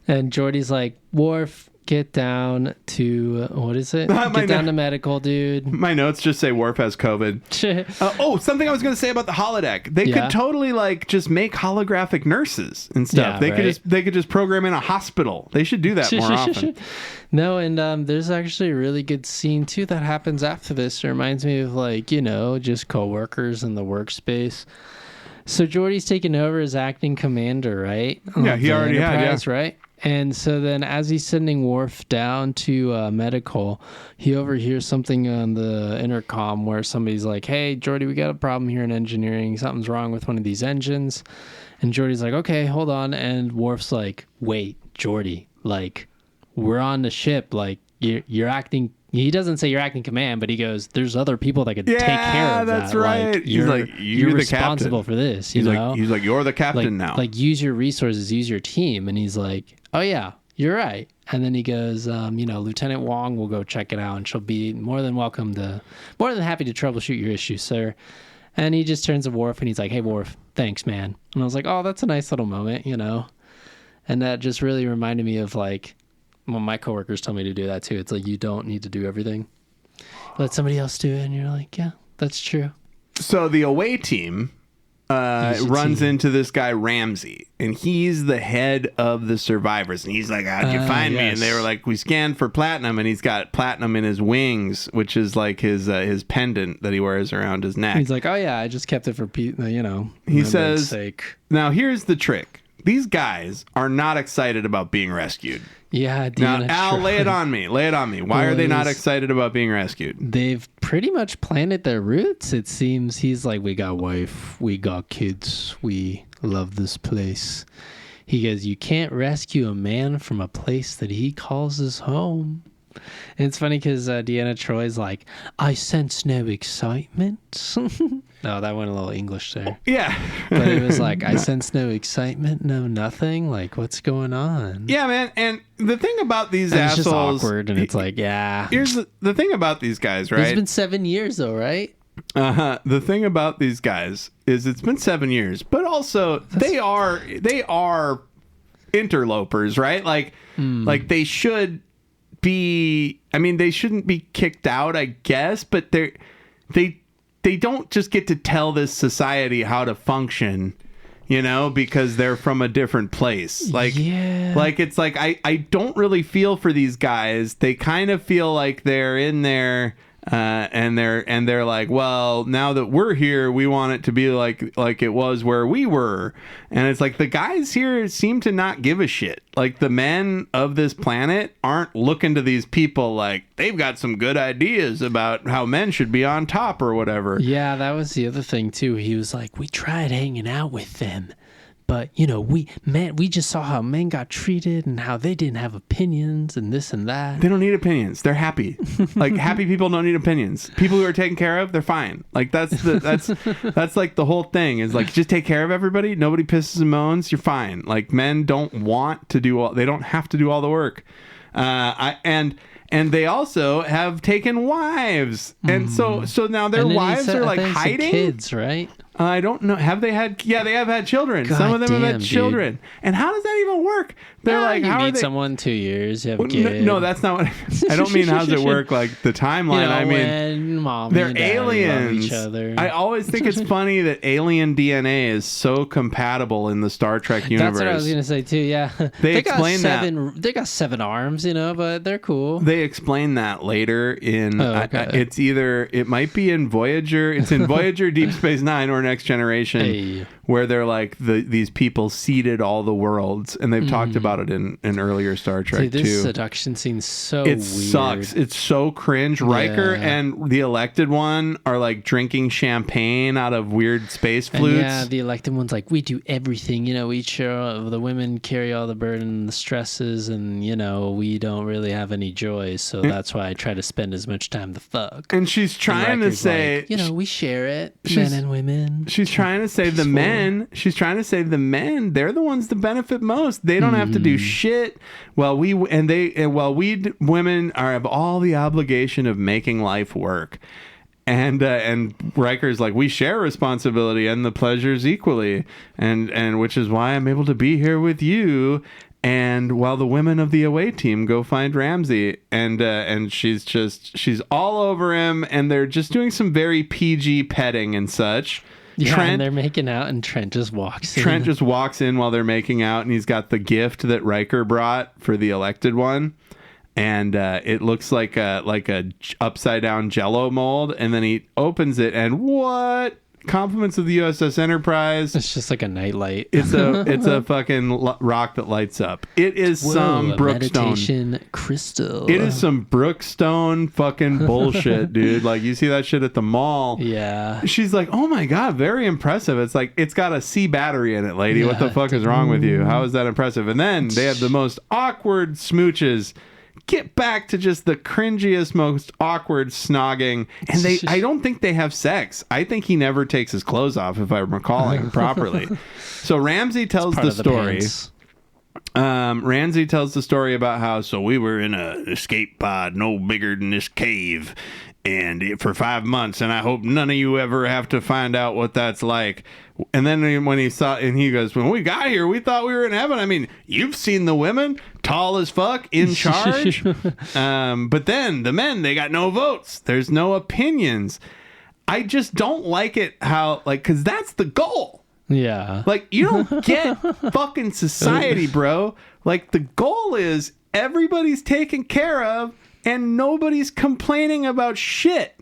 And GEORDI's like, "Worf, get down to what is it? Get down to medical, dude." My notes just say Worf has COVID. Something I was going to say about the holodeck. They could totally like just make holographic nurses and stuff. Yeah, they could just program in a hospital. They should do that more often. No, and there's actually a really good scene too that happens after this. It reminds me of like, just coworkers in the workspace. So GEORDI's taken over as acting commander, right? Yeah, he already had, right? And so then as he's sending Worf down to medical, he overhears something on the intercom where somebody's like, hey, Geordi, we got a problem here in engineering. Something's wrong with one of these engines. And Geordi's like, okay, hold on. And Worf's like, wait, Geordi, like, we're on the ship. Like, you're acting... He doesn't say you're acting command, but he goes, there's other people that could take care of that. That's right. Like, he's like, you're the responsible captain. for this. He's like, you're the captain now. Like, use your resources, use your team. And he's like, oh, yeah, you're right. And then he goes, Lieutenant Wong will go check it out, and she'll be more than happy to troubleshoot your issues, sir. And he just turns to Worf, and he's like, hey, Worf, thanks, man. And I was like, oh, that's a nice little moment, And that just really reminded me of, like, well, my coworkers tell me to do that too. It's like, you don't need to do everything. Let somebody else do it. And you're like, yeah, that's true. So the away team runs into this guy, Ramsey, and he's the head of the survivors. And he's like, how'd you find me? And they were like, we scanned for platinum, and he's got platinum in his wings, which is like his pendant that he wears around his neck. He's like, oh yeah, I just kept it for, he says, sake. Now here's the trick. These guys are not excited about being rescued. Yeah, now, Al, lay it on me. Why are they not excited about being rescued? They've pretty much planted their roots. It seems he's like, we got wife, we got kids, we love this place. He goes, you can't rescue a man from a place that he calls his home. And it's funny because Deanna Troy's like, I sense no excitement. No, that went a little English there. Yeah. But it was like, I sense no excitement, no nothing. Like, what's going on? Yeah, man. And the thing about these and assholes... It's just awkward, and it's like, yeah. Here's the thing about these guys, right? It's been 7 years, though, right? Uh-huh. The thing about these guys is it's been 7 years, but also they are interlopers, right? Like they should be... I mean, they shouldn't be kicked out, I guess, but they don't just get to tell this society how to function, because they're from a different place. Like, yeah. Like, it's like, I don't really feel for these guys. They kind of feel like they're in there, and they're like, well, now that we're here, we want it to be like it was where we were. And it's like, the guys here seem to not give a shit. Like, the men of this planet aren't looking to these people like they've got some good ideas about how men should be on top or whatever. Yeah, that was the other thing too. He was like, we tried hanging out with them, but we just saw how men got treated and how they didn't have opinions and this and that. They don't need opinions. They're happy. Like, happy people don't need opinions. People who are taken care of, they're fine. Like, that's like the whole thing is like, just take care of everybody. Nobody pisses and moans. You're fine. Like, men don't want to do they don't have to do all the work. And they also have taken wives, and so now their wives are like hiding. Kids, right? I don't know. Have they had? Yeah, they have had children. God some of them have had damn, children. Dude. And how does that even work? They're like, you how meet are they? Someone 2 years, you have a kid. No, that's not what. I don't mean how's it work like the timeline. I mean, when mom they're and dad aliens. love each other. I always think it's funny that alien DNA is so compatible in the Star Trek universe. That's what I was gonna say too. Yeah, they explain that they got 7 arms, but they're cool. They explain that later in. Okay. It might be in Voyager. It's in Voyager, Deep Space Nine, or Next Generation. Hey. Where they're like these people seeded all the worlds, and they've talked about it in earlier Star Trek too. This seduction scene's so it weird. Sucks. It's so cringe. Riker and the elected one are like drinking champagne out of weird space flutes. And yeah, the elected one's like, we do everything. We share. The women carry all the burden and the stresses, and we don't really have any joy. So that's why I try to spend as much time to fuck. And she's trying to say, like, we share it, men and women. She's trying to say the men. She's trying to say the men, they're the ones that benefit most. They don't have to do shit. While we women have all the obligation of making life work. And Riker's like, we share responsibility and the pleasures equally, and which is why I'm able to be here with you. And while the women of the away team go find Ramsey, and she's all over him, and they're just doing some very PG petting and such. Yeah, and they're making out, and Trent just walks in. Trent just walks in while they're making out, and he's got the gift that Riker brought for the elected one. And it looks like a upside down Jello mold, and then he opens it, and what compliments of the USS Enterprise. It's just like a nightlight. It's a fucking rock that lights up. It is some Brookstone meditation crystal. It is some Brookstone fucking bullshit, dude. Like, you see that shit at the mall. Yeah. She's like, oh my God, very impressive. It's like, it's got a C battery in it, lady. What the fuck is wrong with you? How is that impressive? And then they have the most awkward smooches. Get back to just the cringiest, most awkward snogging. And I don't think they have sex. I think he never takes his clothes off, if I'm recalling properly. So Ramsey tells the story. Ramsey tells the story about how, so we were in an escape pod no bigger than this cave and for 5 months, and I hope none of you ever have to find out what that's like. And then when he saw, and he goes, when we got here, we thought we were in heaven. I mean, you've seen the women, tall as fuck, in charge. But then the men, they got no votes. There's no opinions. I just don't like it how, like, because that's the goal. Yeah. Like, you don't get fucking society, bro. Like, the goal is everybody's taken care of and nobody's complaining about shit.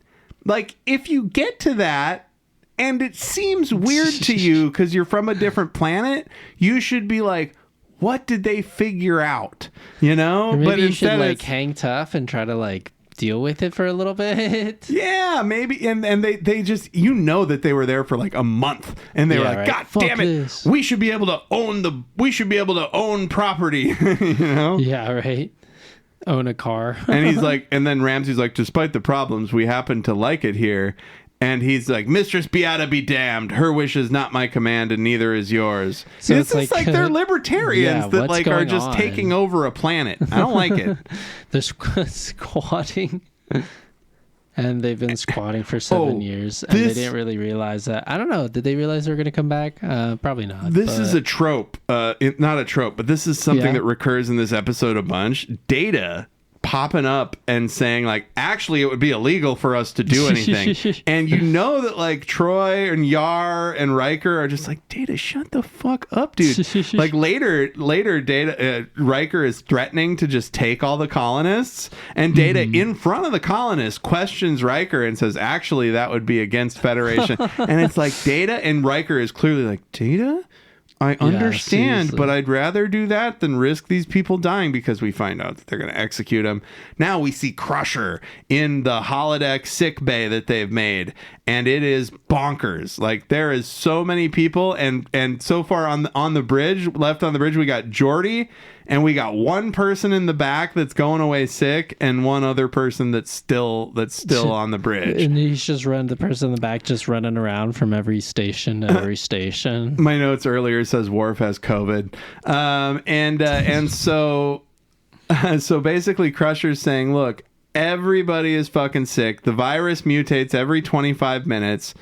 Like, if you get to that and it seems weird to you because you're from a different planet, you should be like, what did they figure out? You know? Or maybe but you instead should like hang tough and try to like deal with it for a little bit. Yeah, maybe. And they just, you know, that they were there for like a month and they were like, God damn it, this. we should be able to own property. You know? Yeah, right. Own a car. And he's like, and then Ramsey's like, despite the problems, we happen to like it here. And he's like, Mistress Beata be damned. Her wish is not my command, and neither is yours. So it's just like they're libertarians that like are just on? taking over a planet. I don't like it. They're squatting. And they've been squatting for 7 years. And they didn't really realize that. I don't know. Did they realize they were going to come back? Probably not. This is a trope. Not a trope, but this is something that recurs in this episode a bunch. Data popping up and saying like, actually it would be illegal for us to do anything. And you know that like Troy and Yar and Riker are just like, Data, shut the fuck up, dude. Like later Data, Riker is threatening to just take all the colonists, and Data in front of the colonists questions Riker and says, actually that would be against Federation. And it's like Data, and Riker is clearly like, Data? I understand, but I'd rather do that than risk these people dying, because we find out that they're going to execute them. Now we see Crusher in the holodeck sick bay that they've made, and it is bonkers. Like, there is so many people, and so far on the bridge, left on the bridge, we got GEORDI, and we got one person in the back that's going away sick, and one other person that's still on the bridge. And he's just the person in the back just running around from every station to every station. My notes earlier says WORF has COVID. And so basically Crusher's saying, look, everybody is fucking sick. The virus mutates every 25 minutes.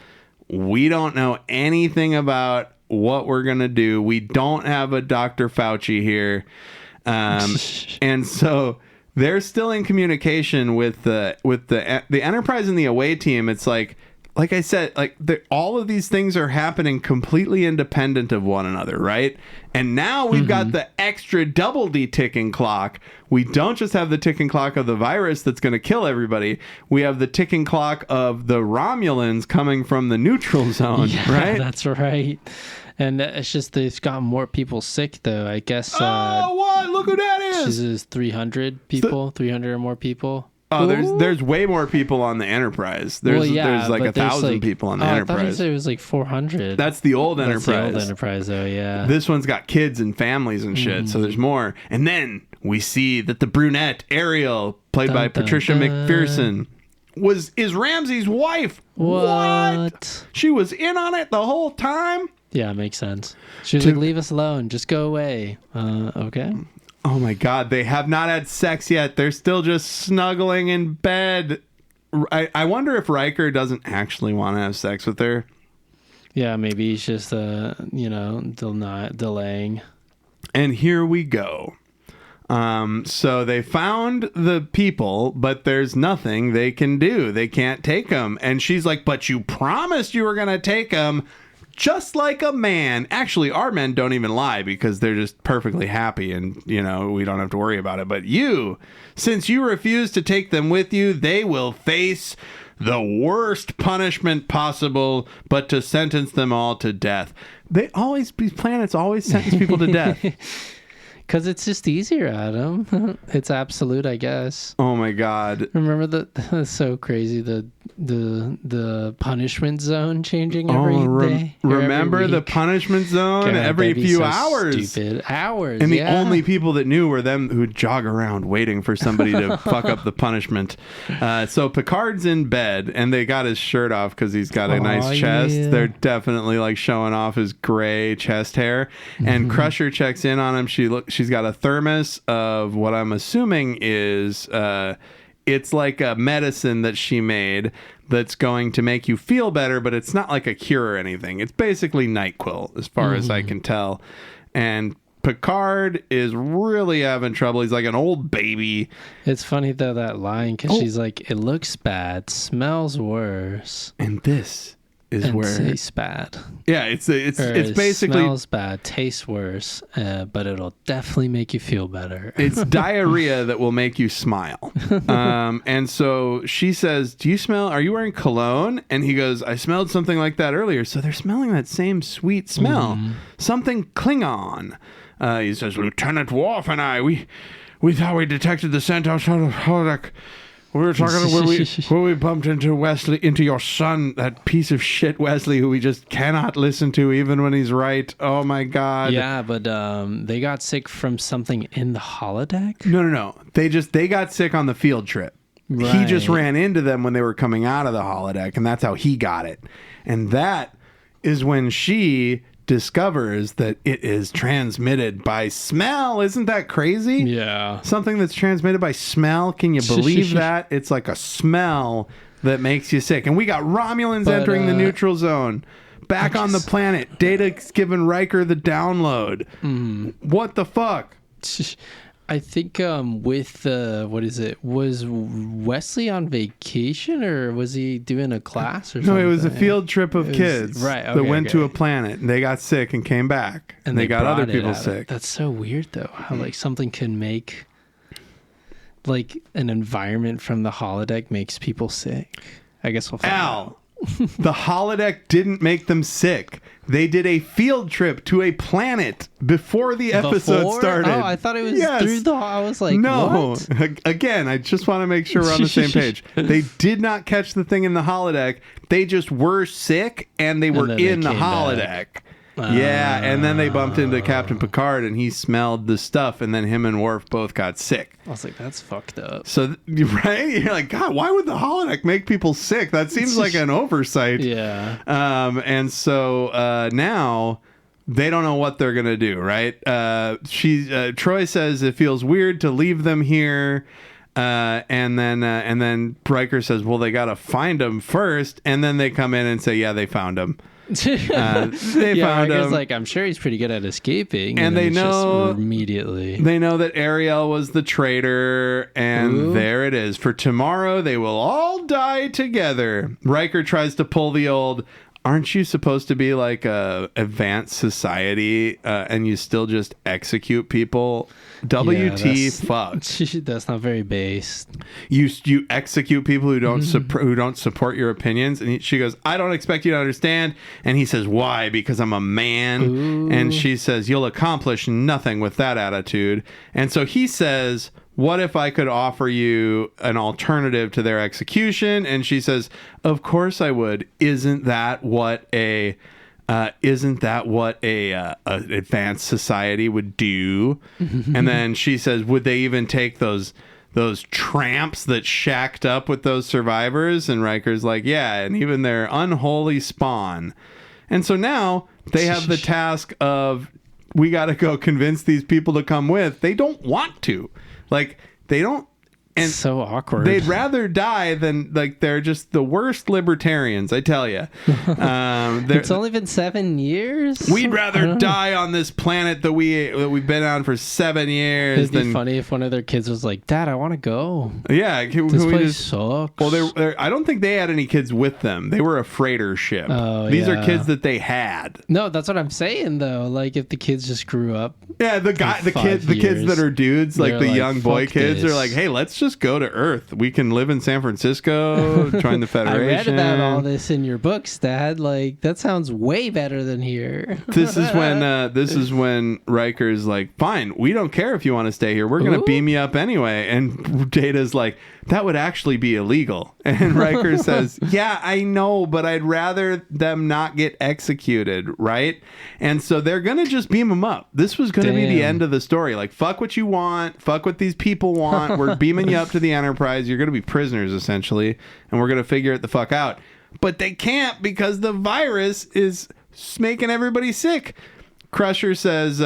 We don't know anything about what we're gonna do. We don't have a Dr. Fauci here, and so they're still in communication with the Enterprise and the away team. It's like I said, like all of these things are happening completely independent of one another, right? And now we've got the extra double D ticking clock. We don't just have the ticking clock of the virus that's going to kill everybody. We have the ticking clock of the Romulans coming from the neutral zone, right? That's right. And it's just they've got more people sick, though. I guess. What? Look who that is! This is 300 people, 300 or more people. Oh, there's way more people on the Enterprise. There's like 1,000 people on the Enterprise. I thought you said it was like 400. That's the old Enterprise. That's the old Enterprise, though. Yeah. This one's got kids and families and shit, so there's more. And then we see that the brunette Ariel, played by Patricia McPherson, is Ramsey's wife. What? She was in on it the whole time. Yeah, makes sense. She was like, leave us alone. Just go away. Okay. Oh my God. They have not had sex yet. They're still just snuggling in bed. I wonder if Riker doesn't actually want to have sex with her. Yeah, maybe he's just, delaying. And here we go. So they found the people, but there's nothing they can do. They can't take them. And she's like, but you promised you were going to take them. Just like a man. Actually, our men don't even lie because they're just perfectly happy and, we don't have to worry about it. But you, since you refuse to take them with you, they will face the worst punishment possible, but to sentence them all to death. These planets always sentence people to death. Because it's just easier, Adam. It's absolute, I guess. Oh my God! Remember that's so crazy. The punishment zone changing every day. Remember every the punishment zone God, every that'd be few so hours. Stupid hours. And the only people that knew were them who jog around waiting for somebody to fuck up the punishment. So Picard's in bed, and they got his shirt off because he's got a nice chest. Yeah. They're definitely like showing off his gray chest hair. And Crusher checks in on him. She's got a thermos of what I'm assuming is it's like a medicine that she made that's going to make you feel better, but it's not like a cure or anything. It's basically NyQuil, as far as I can tell. And Picard is really having trouble. He's like an old baby. It's funny though, that line, because she's like, it looks bad, smells worse, And this is and where tastes bad. Yeah, it's Or basically smells bad, tastes worse, but it'll definitely make you feel better. it's diarrhea that will make you smile. And so she says, are you wearing cologne? And he goes, I smelled something like that earlier. So they're smelling that same sweet smell. Something Klingon. He says, Lieutenant Worf and I, we thought we detected the scent outside of holodeck. We were talking when we bumped into Wesley, into your son, that piece of shit Wesley, who we just cannot listen to even when he's right. Oh my God. Yeah, but they got sick from something in the holodeck? No. They got sick on the field trip. Right. He just ran into them when they were coming out of the holodeck, and that's how he got it. And that is when she discovers that it is transmitted by smell. Isn't that crazy? Yeah. Something that's transmitted by smell. Can you believe that? It's like a smell that makes you sick. And we got Romulans entering the neutral zone. Back on the planet. Data's giving Riker the download. What the fuck? I think with what is it? Was Wesley on vacation, or was he doing a class or something? No, it was a field trip of kids that went to a planet, and they got sick and came back, and they got other people sick. That's so weird, though. How like something can make like an environment from the holodeck makes people sick. I guess we'll find out. The holodeck didn't make them sick. They did a field trip to a planet before the episode started. Oh, I thought it was through the... I was like, no. What? Again, I just want to make sure we're on the same page. They did not catch the thing in the holodeck. They just were sick, and they were in the holodeck. Yeah, and then they bumped into Captain Picard, and he smelled the stuff, and then him and Worf both got sick. I was like, that's fucked up. So, right? You're like, God, why would the holodeck make people sick? That seems like an oversight. Yeah. And so now they don't know what they're going to do, right? Troy says it feels weird to leave them here. And then Riker says, well, they got to find them first. And then they come in and say, yeah, they found him. They found him. Like, I'm sure he's pretty good at escaping, and they know just immediately. They know that Ariel was the traitor, and there it is. For tomorrow, they will all die together. Riker tries to pull the old, aren't you supposed to be like a advanced society, and you still just execute people? Fuck. That's not very based. You execute people who don't support your opinions, and she goes, I don't expect you to understand. And he says, why? Because I'm a man. Ooh. And she says, you'll accomplish nothing with that attitude. And so he says, what if I could offer you an alternative to their execution? And she says, of course I would. Isn't that what a advanced society would do? And then she says, would they even take those tramps that shacked up with those survivors? And Riker's like, yeah, and even their unholy spawn. And so now they have the task of, we got to go convince these people to come with. They don't want to. Like, they don't. And so awkward. They'd rather die than, like, they're just the worst libertarians, I tell you. It's only been 7 years. We'd rather die on this planet that we've been on for 7 years. It'd be funny if one of their kids was like, Dad, I want to go. Yeah, this place sucks. Well, I don't think they had any kids with them. They were a freighter ship. These are kids that they had. No, that's what I'm saying though. Like, if the kids just grew up. Yeah, the kids that are dudes, like the young boy kids, are like, hey, let's just go to Earth. We can live in San Francisco, join the Federation. I read about all this in your books, Dad. Like, that sounds way better than here. This is when Riker's like, fine, we don't care if you want to stay here. We're going to beam you up anyway. And Data's like, that would actually be illegal. And Riker says, yeah, I know, but I'd rather them not get executed, right? And so they're going to just beam him up. This was going to be the end of the story. Like, fuck what you want. Fuck what these people want. We're beaming you up to the Enterprise. You're going to be prisoners, essentially. And we're going to figure it the fuck out. But they can't because the virus is making everybody sick. Crusher says,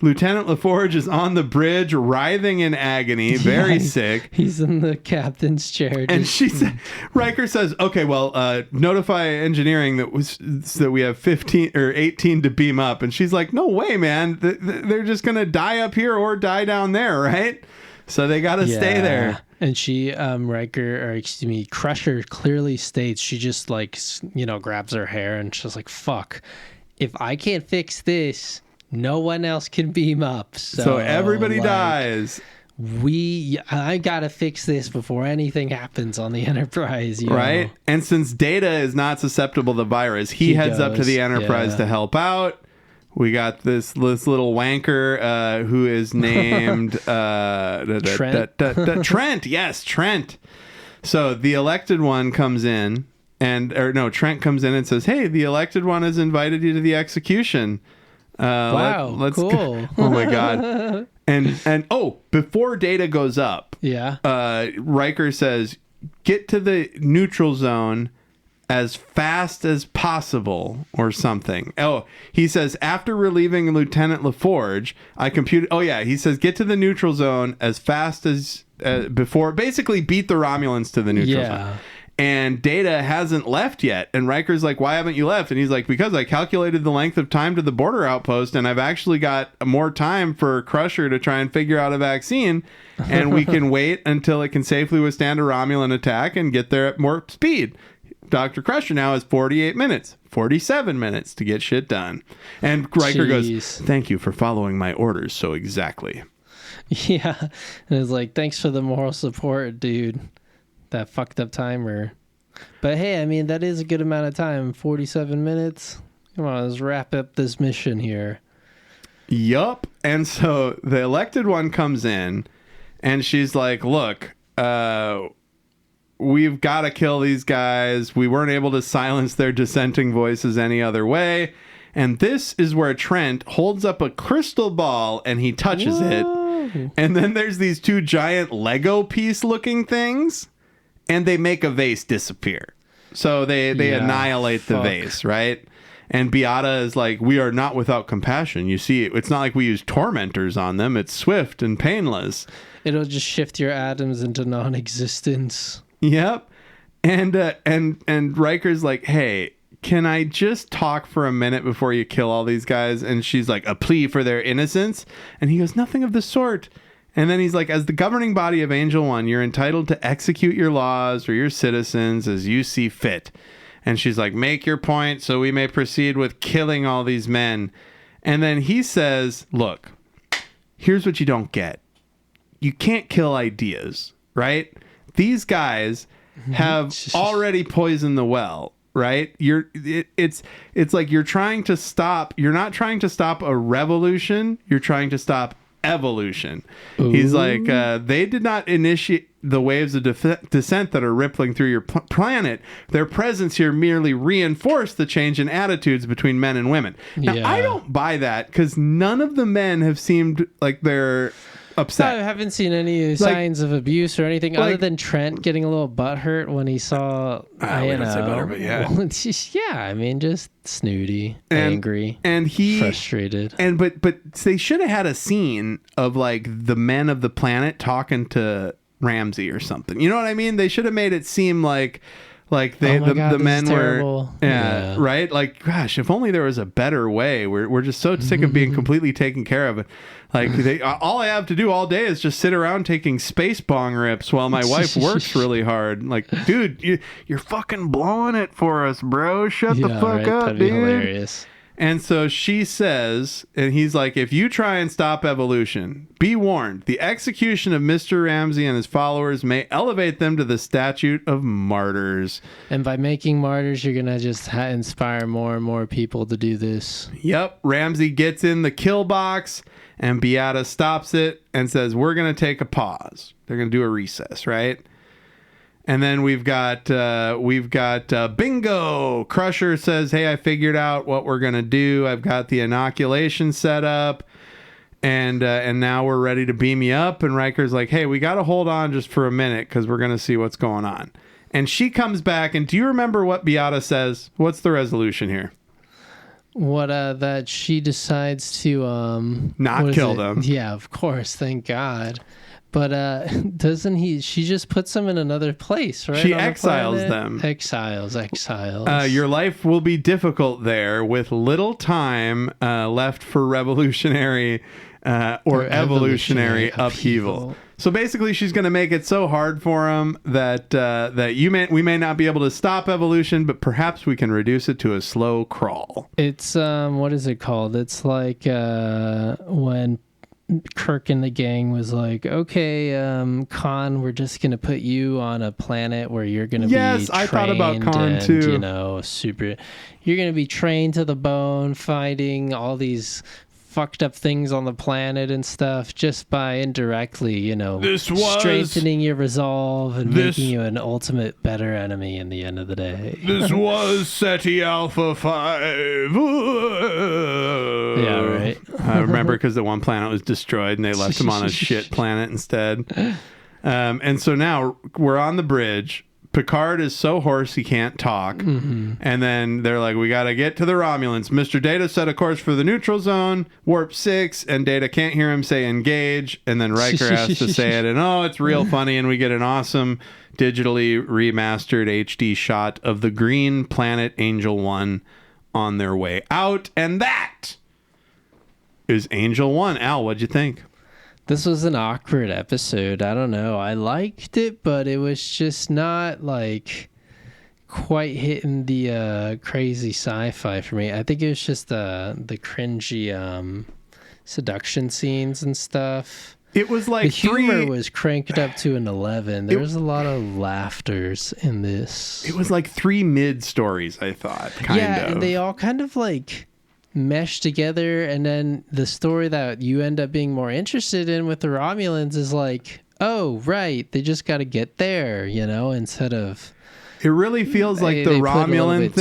Lieutenant LaForge is on the bridge, writhing in agony, very sick. He's in the captain's chair. And Riker says, okay, well, notify engineering that we have 15 or 18 to beam up. And she's like, no way, man. They're just going to die up here or die down there, right? So they got to stay there. And Crusher clearly states, she just grabs her hair and she's like, fuck, if I can't fix this, no one else can beam up. So everybody dies. I gotta fix this before anything happens on the Enterprise, right? Know? And since Data is not susceptible to virus, he heads up to the Enterprise to help out. We got this little wanker who is named Trent. Trent. Yes, Trent. So the elected one comes in, Trent comes in and says, "Hey, the elected one has invited you to the execution." Wow, let's cool. Go. Oh my god. And before Data goes up, Riker says, "Get to the neutral zone as fast as possible," or something. He says, after relieving Lieutenant LaForge, he says, "Get to the neutral zone as fast as before." Basically, beat the Romulans to the neutral zone. And Data hasn't left yet. And Riker's like, "Why haven't you left?" And he's like, "Because I calculated the length of time to the border outpost, and I've actually got more time for Crusher to try and figure out a vaccine. And we can wait until it can safely withstand a Romulan attack and get there at more speed. Dr. Crusher now has 48 minutes, 47 minutes to get shit done." And Riker goes, "Thank you for following my orders so exactly." Yeah. And it's like, thanks for the moral support, dude. That fucked up timer. But hey, I mean, that is a good amount of time. 47 minutes. Come on, let's wrap up this mission here. Yup. And so the elected one comes in and she's like, "Look, we've got to kill these guys. We weren't able to silence their dissenting voices any other way." And this is where Trent holds up a crystal ball and he touches it. And then there's these two giant Lego piece looking things. And they make a vase disappear. So they annihilate the vase, right? And Beata is like, "We are not without compassion. You see, it's not like we use tormentors on them. It's swift and painless. It'll just shift your atoms into non-existence." Yep. And Riker's like, "Hey, can I just talk for a minute before you kill all these guys?" And she's like, "A plea for their innocence?" And he goes, "Nothing of the sort." And then he's like, "As the governing body of Angel One, you're entitled to execute your laws or your citizens as you see fit." And she's like, "Make your point so we may proceed with killing all these men." And then he says, "Look, here's what you don't get. You can't kill ideas, right? These guys have already poisoned the well, right? It's like you're trying to stop. You're not trying to stop a revolution. You're trying to stop evolution." Ooh. He's like, "They did not initiate the waves of descent that are rippling through your planet. Their presence here merely reinforced the change in attitudes between men and women." Now, I don't buy that because none of the men have seemed like they're upset. I haven't seen any signs of abuse or anything other than Trent getting a little butthurt when he saw, I mean, just snooty, angry, and frustrated. But they should have had a scene of like the men of the planet talking to Ramsey or something. You know what I mean? They should have made it seem like the men were right. Like, gosh, if only there was a better way. We're just so sick of being completely taken care of. Like, all I have to do all day is just sit around taking space bong rips while my wife works really hard. Like, dude, you're fucking blowing it for us, bro. Shut the fuck up, that'd dude. Be hilarious. And so she says, and he's like, if you try and stop evolution, be warned, the execution of Mr. Ramsey and his followers may elevate them to the statute of martyrs. And by making martyrs, you're going to just inspire more and more people to do this. Yep. Ramsey gets in the kill box and Beata stops it and says, we're going to take a pause. They're going to do a recess, right? And then we've got bingo. Crusher says, hey, I figured out what we're going to do. I've got the inoculation set up. And now we're ready to beam you up. And Riker's like, hey, we got to hold on just for a minute because we're going to see what's going on. And she comes back. And do you remember what Beata says? What's the resolution here? What, that she decides to... not kill them. Yeah, of course. Thank God. But she just puts them in another place, right? She exiles them. Exiles. Your life will be difficult there with little time left for revolutionary or evolutionary upheaval. So basically, she's going to make it so hard for them that we may not be able to stop evolution, but perhaps we can reduce it to a slow crawl. It's, what is it called? It's like when Kirk and the gang was like, okay, Khan, we're just going to put you on a planet where you're going to be trained. Yes, I thought about Khan too. You're going to be trained to the bone, fighting all these fucked up things on the planet and stuff just by indirectly, strengthening your resolve and making you an ultimate better enemy in the end of the day. This was SETI Alpha 5. Yeah, right. I remember because the one planet was destroyed and they left him on a shit planet instead. And so now we're on the bridge. Picard is so hoarse he can't talk. Mm-hmm. And then they're like, we got to get to the Romulans. Mr. Data set a course for the neutral zone, warp 6, and Data can't hear him say engage. And then Riker has to say it. And it's real funny. And we get an awesome digitally remastered HD shot of the green planet Angel 1 on their way out. And that is Angel 1. Al, what'd you think? This was an awkward episode. I don't know. I liked it, but it was just not like quite hitting the crazy sci-fi for me. I think it was just the cringy seduction scenes and stuff. It was like the humor was cranked up to an 11. There was a lot of laughters in this. It was like 3 mid stories, I thought. Kind of. And they all kind of like mesh together, and then the story that you end up being more interested in with the Romulans is like, oh right, they just got to get there, instead of it really feels like the Romulan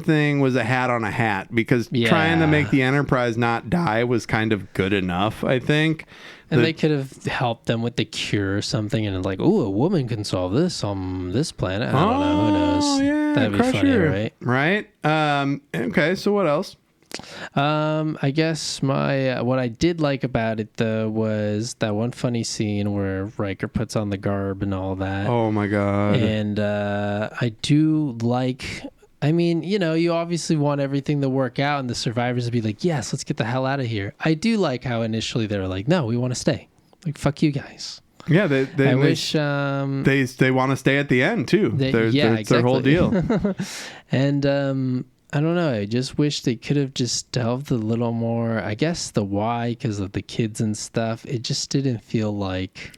thing was a hat on a hat, because trying to make the Enterprise not die was kind of good enough, I think. And they could have helped them with the cure or something, and like, oh, a woman can solve this on this planet. I don't know. Who knows? Yeah, that'd be funny, right? Right. Okay, so what else? I guess what I did like about it though was that one funny scene where Riker puts on the garb and all that. Oh my god. And I do like, I mean, you obviously want everything to work out and the survivors to be like, yes, let's get the hell out of here. I do like how initially they were like, no, we want to stay. Like, fuck you guys. Yeah, they wish they want to stay at the end too. Exactly. Their whole deal. And I don't know. I just wish they could have just delved a little more. I guess the why, because of the kids and stuff. It just didn't feel like,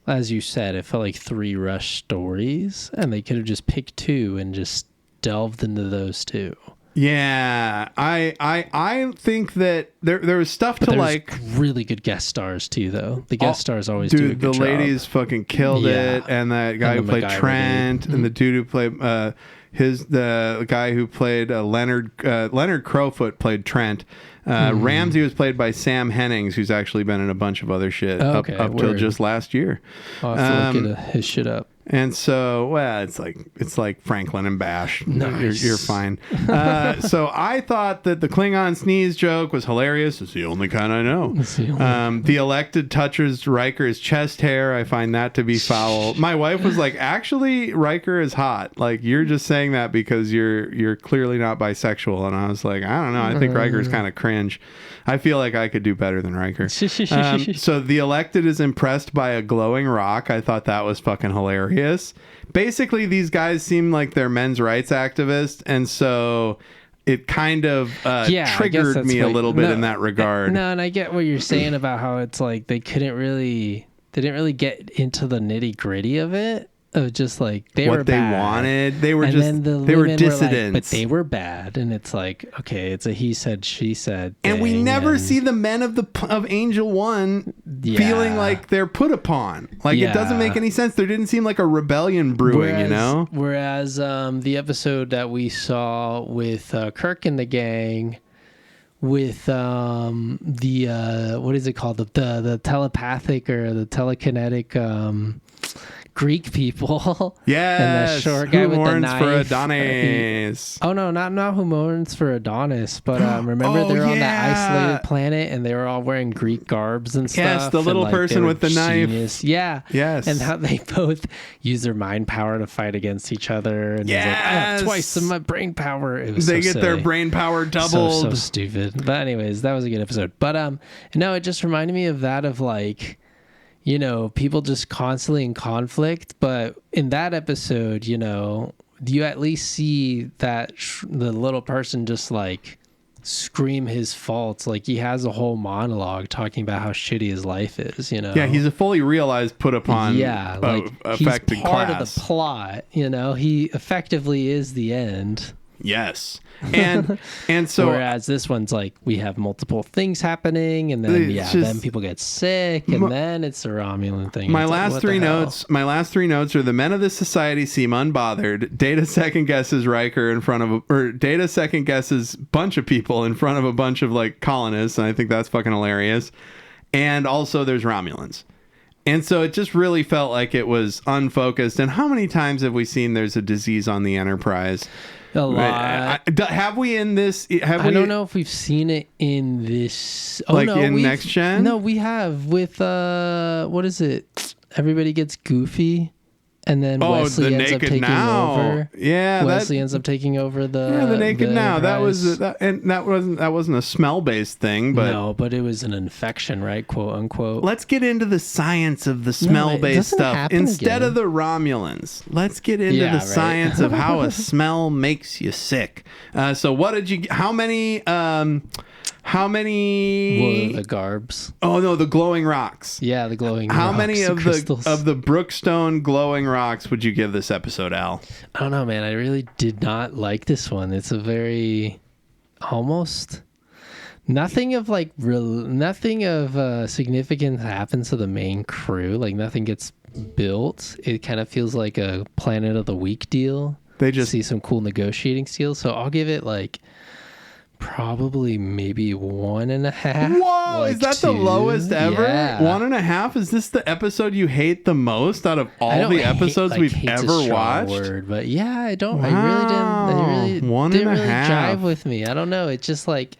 as you said, it felt like 3 rushed stories, and they could have just picked 2 and just delved into those 2. Yeah, I think that there was stuff to like. Really good guest stars too, though. The guest stars always do a good job. The ladies fucking killed it, and that guy who played Trent, and the dude who played the guy who played Leonard Crowfoot played Trent. Ramsey was played by Sam Hennings, who's actually been in a bunch of other shit up till just last year. I'll have to look his shit up. And so, it's like Franklin and Bash. Nice. You're fine. So I thought that the Klingon sneeze joke was hilarious. It's the only kind I know. The elected touches Riker's chest hair. I find that to be foul. My wife was like, actually, Riker is hot. Like, you're just saying that because you're clearly not bisexual. And I was like, I don't know. I think Riker's kind of cringe. I feel like I could do better than Riker. So the elected is impressed by a glowing rock. I thought that was fucking hilarious. Basically, these guys seem like they're men's rights activists, and so it kind of I guess triggered me a little bit in that regard. No, and I get what you're saying about how it's like they didn't really get into the nitty gritty of it. Of just like they were bad. Wanted. They were and just they were dissidents. But they were bad, and it's like, okay, it's a he said she said thing, and we never see the men of Angel One feeling like they're put upon. Like it doesn't make any sense. There didn't seem like a rebellion brewing, Whereas the episode that we saw with Kirk and the gang, with the what is it called, the telepathic or the telekinetic Greek people. Yes. And the short guy with the knife. For Adonis. Oh no, not who mourns for Adonis, but remember they were on that isolated planet and they were all wearing Greek garbs and stuff. Yes, the little person with the knife. Yeah. Yes. And how they both use their mind power to fight against each other. And he's like, I have twice my brain power. It was they so get silly. their brain power doubled. So stupid. But anyways, that was a good episode. But no, it just reminded me of that of like, you know, people just constantly in conflict. But in that episode, you know, you at least see that the little person just like scream his faults. Like he has a whole monologue talking about how shitty his life is, you know? Yeah, he's a fully realized put upon like affected he's part class. of the plot, you know? He effectively is the end. Yes. And so whereas this one's like we have multiple things happening and then then people get sick and then it's the Romulan thing. My last three notes are the men of this society seem unbothered. Data second guesses Riker in front of Data second guesses bunch of people in front of a bunch of like colonists, and I think that's fucking hilarious. And also there's Romulans. And so it just really felt like it was unfocused. And how many times have we seen there's a disease on the Enterprise? A lot. Have we in this? I don't know if we've seen it in this. Oh, like no, in Next Gen? No, we have with what is it? Everybody gets goofy, and then Wesley ends up taking over. Yeah, Wesley ends up taking over the Naked Now. Enterprise. That wasn't a smell based thing, but no, but it was an infection, right? Quote unquote. Let's get into the science of the smell based stuff instead of the Romulans. Let's get into the science of how a smell makes you sick. So what did you? How many? Well, the garbs. Oh no, the glowing rocks. Yeah, the glowing How rocks, many of crystals. the Brookstone glowing rocks would you give this episode, Al? I don't know, man. I really did not like this one. It's a very almost nothing of significance happens to the main crew. Like nothing gets built. It kind of feels like a Planet of the Week deal. They just see some cool negotiating skills. So I'll give it like probably maybe 1.5. Whoa, like is that 2? The lowest ever? Yeah. 1.5? Is this the episode you hate the most out of all the episodes we've ever watched? Word, but yeah, I don't. Wow. I really didn't really 1.5. jive with me. I don't know. It's just like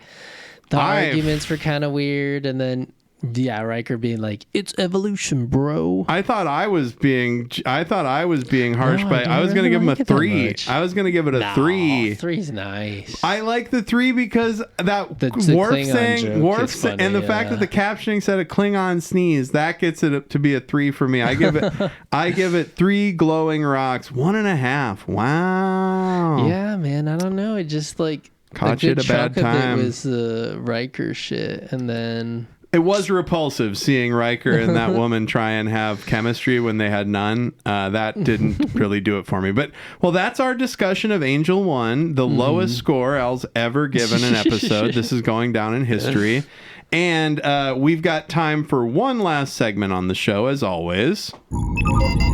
the arguments were kind of weird, and then Riker being like, "It's evolution, bro." I thought I was being harsh, but I was really going to give him a like it that 3. much. I was going to give it a 3. 3's nice. I like the 3 because that The Worf Klingon joke is funny, and the fact that the captioning said a Klingon sneeze, that gets it to be a 3 for me. I give it 3 glowing rocks, 1.5. Wow. Yeah, man. I don't know. It just like caught you at a bad time. It was the Riker shit, and then. It was repulsive seeing Riker and that woman try and have chemistry when they had none. That didn't really do it for me. But, well, that's our discussion of Angel 1, the lowest score Al's ever given an episode. This is going down in history. And we've got time for one last segment on the show, as always.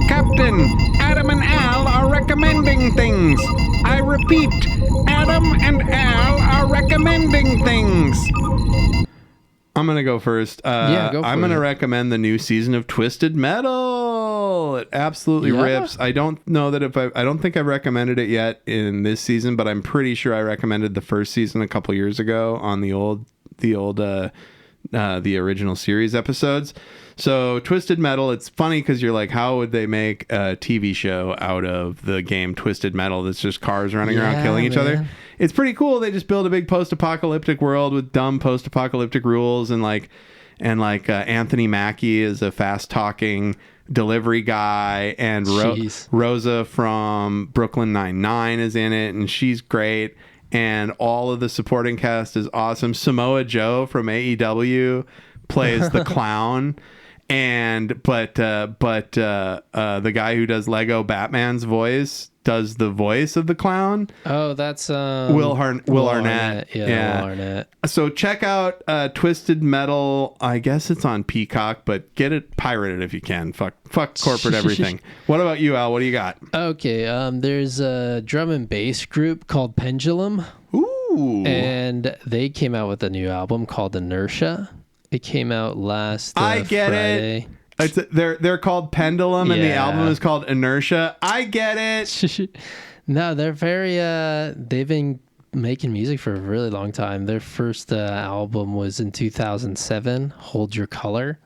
Captain, Adam and Al are recommending things. I repeat, Adam and Al are recommending things. I'm going to go first. I'm going to recommend the new season of Twisted Metal. It absolutely rips. I don't know that I don't think I've recommended it yet in this season, but I'm pretty sure I recommended the first season a couple years ago on the original series episodes. So Twisted Metal, it's funny because you're like, how would they make a TV show out of the game Twisted Metal that's just cars running around killing each other? It's pretty cool. They just build a big post-apocalyptic world with dumb post-apocalyptic rules, and Anthony Mackie is a fast-talking delivery guy, and Rosa from Brooklyn Nine-Nine is in it, and she's great. and all of the supporting cast is awesome. Samoa Joe from AEW plays the clown, but the guy who does Lego Batman's voice does the voice of the clown. Oh, that's Will Arnett. Yeah, Will Arnett. So check out Twisted Metal. I guess it's on Peacock, but get it pirated if you can. Fuck corporate everything. What about you, Al? What do you got? Okay, there's a drum and bass group called Pendulum. Ooh. And they came out with a new album called Inertia. It came out last I get Friday. It. They're called Pendulum, and the Yeah. album is called Inertia. I get it. No, they're very they've been making music for a really long time. Their first album was in 2007, Hold Your Color.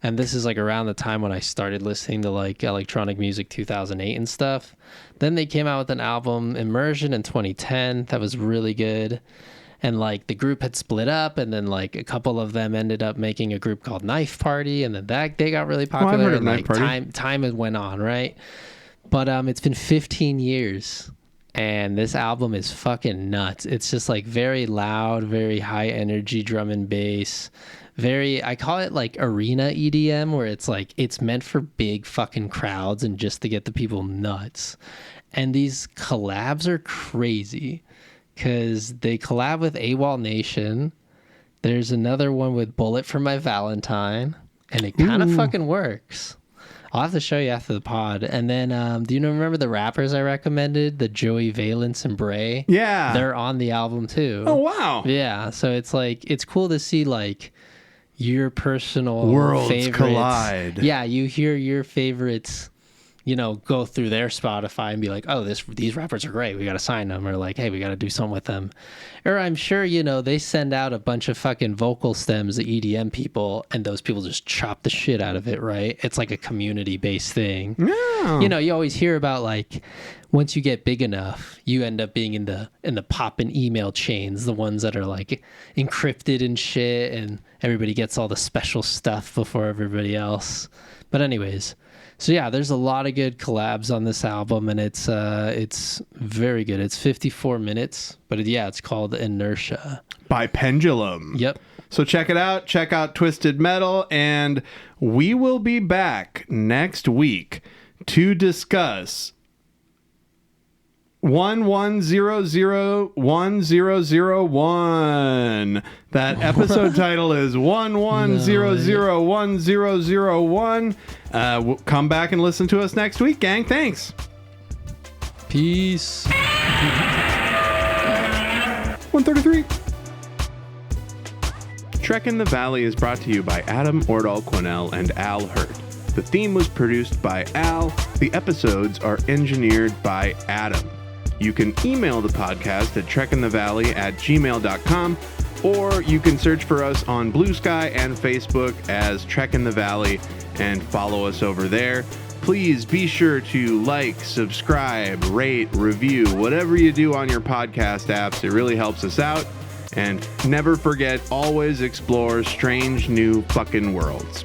And this is like around the time when I started listening to like electronic music, 2008 and stuff. Then they came out with an album, Immersion, in 2010. That was really good. And like the group had split up, and then like a couple of them ended up making a group called Knife Party, and then they got really popular. I've heard of and Knife like Party. time went on, right? But it's been 15 years, and this album is fucking nuts. It's just like very loud, very high energy drum and bass. I call it like arena EDM, where it's like it's meant for big fucking crowds and just to get the people nuts. And these collabs are crazy, because they collab with AWOL Nation. There's another one with Bullet for My Valentine, and it kind of fucking works. I'll have to show you after the pod. And then, do you remember the rappers I recommended? The Joey Valence and Bray? Yeah. They're on the album too. Oh, wow. Yeah, so it's like, it's cool to see like your personal Worlds favorites. collide. Yeah, you hear your favorites, go through their Spotify and be like, oh, these rappers are great. We got to sign them. Or like, hey, we got to do something with them. Or I'm sure, they send out a bunch of fucking vocal stems to EDM people, and those people just chop the shit out of it, right? It's like a community-based thing. Yeah. You always hear about like, once you get big enough, you end up being in the pop and email chains, the ones that are like encrypted and shit, and everybody gets all the special stuff before everybody else. But anyways, so yeah, there's a lot of good collabs on this album, and it's very good. It's 54 minutes, but it's called Inertia By Pendulum. Yep. So check it out. Check out Twisted Metal, and we will be back next week to discuss 11001001. That episode title is 11001001. Come back and listen to us next week, gang. Thanks. Peace. 133. Trek in the Valley is brought to you by Adam Ordal-Quinnell and Al Hirt. The theme was produced by Al. The episodes are engineered by Adam. You can email the podcast at trekinthevalley@gmail.com, or you can search for us on Bluesky and Facebook as Trek in the Valley and follow us over there. Please be sure to like, subscribe, rate, review, whatever you do on your podcast apps. It really helps us out. And never forget, always explore strange new fucking worlds.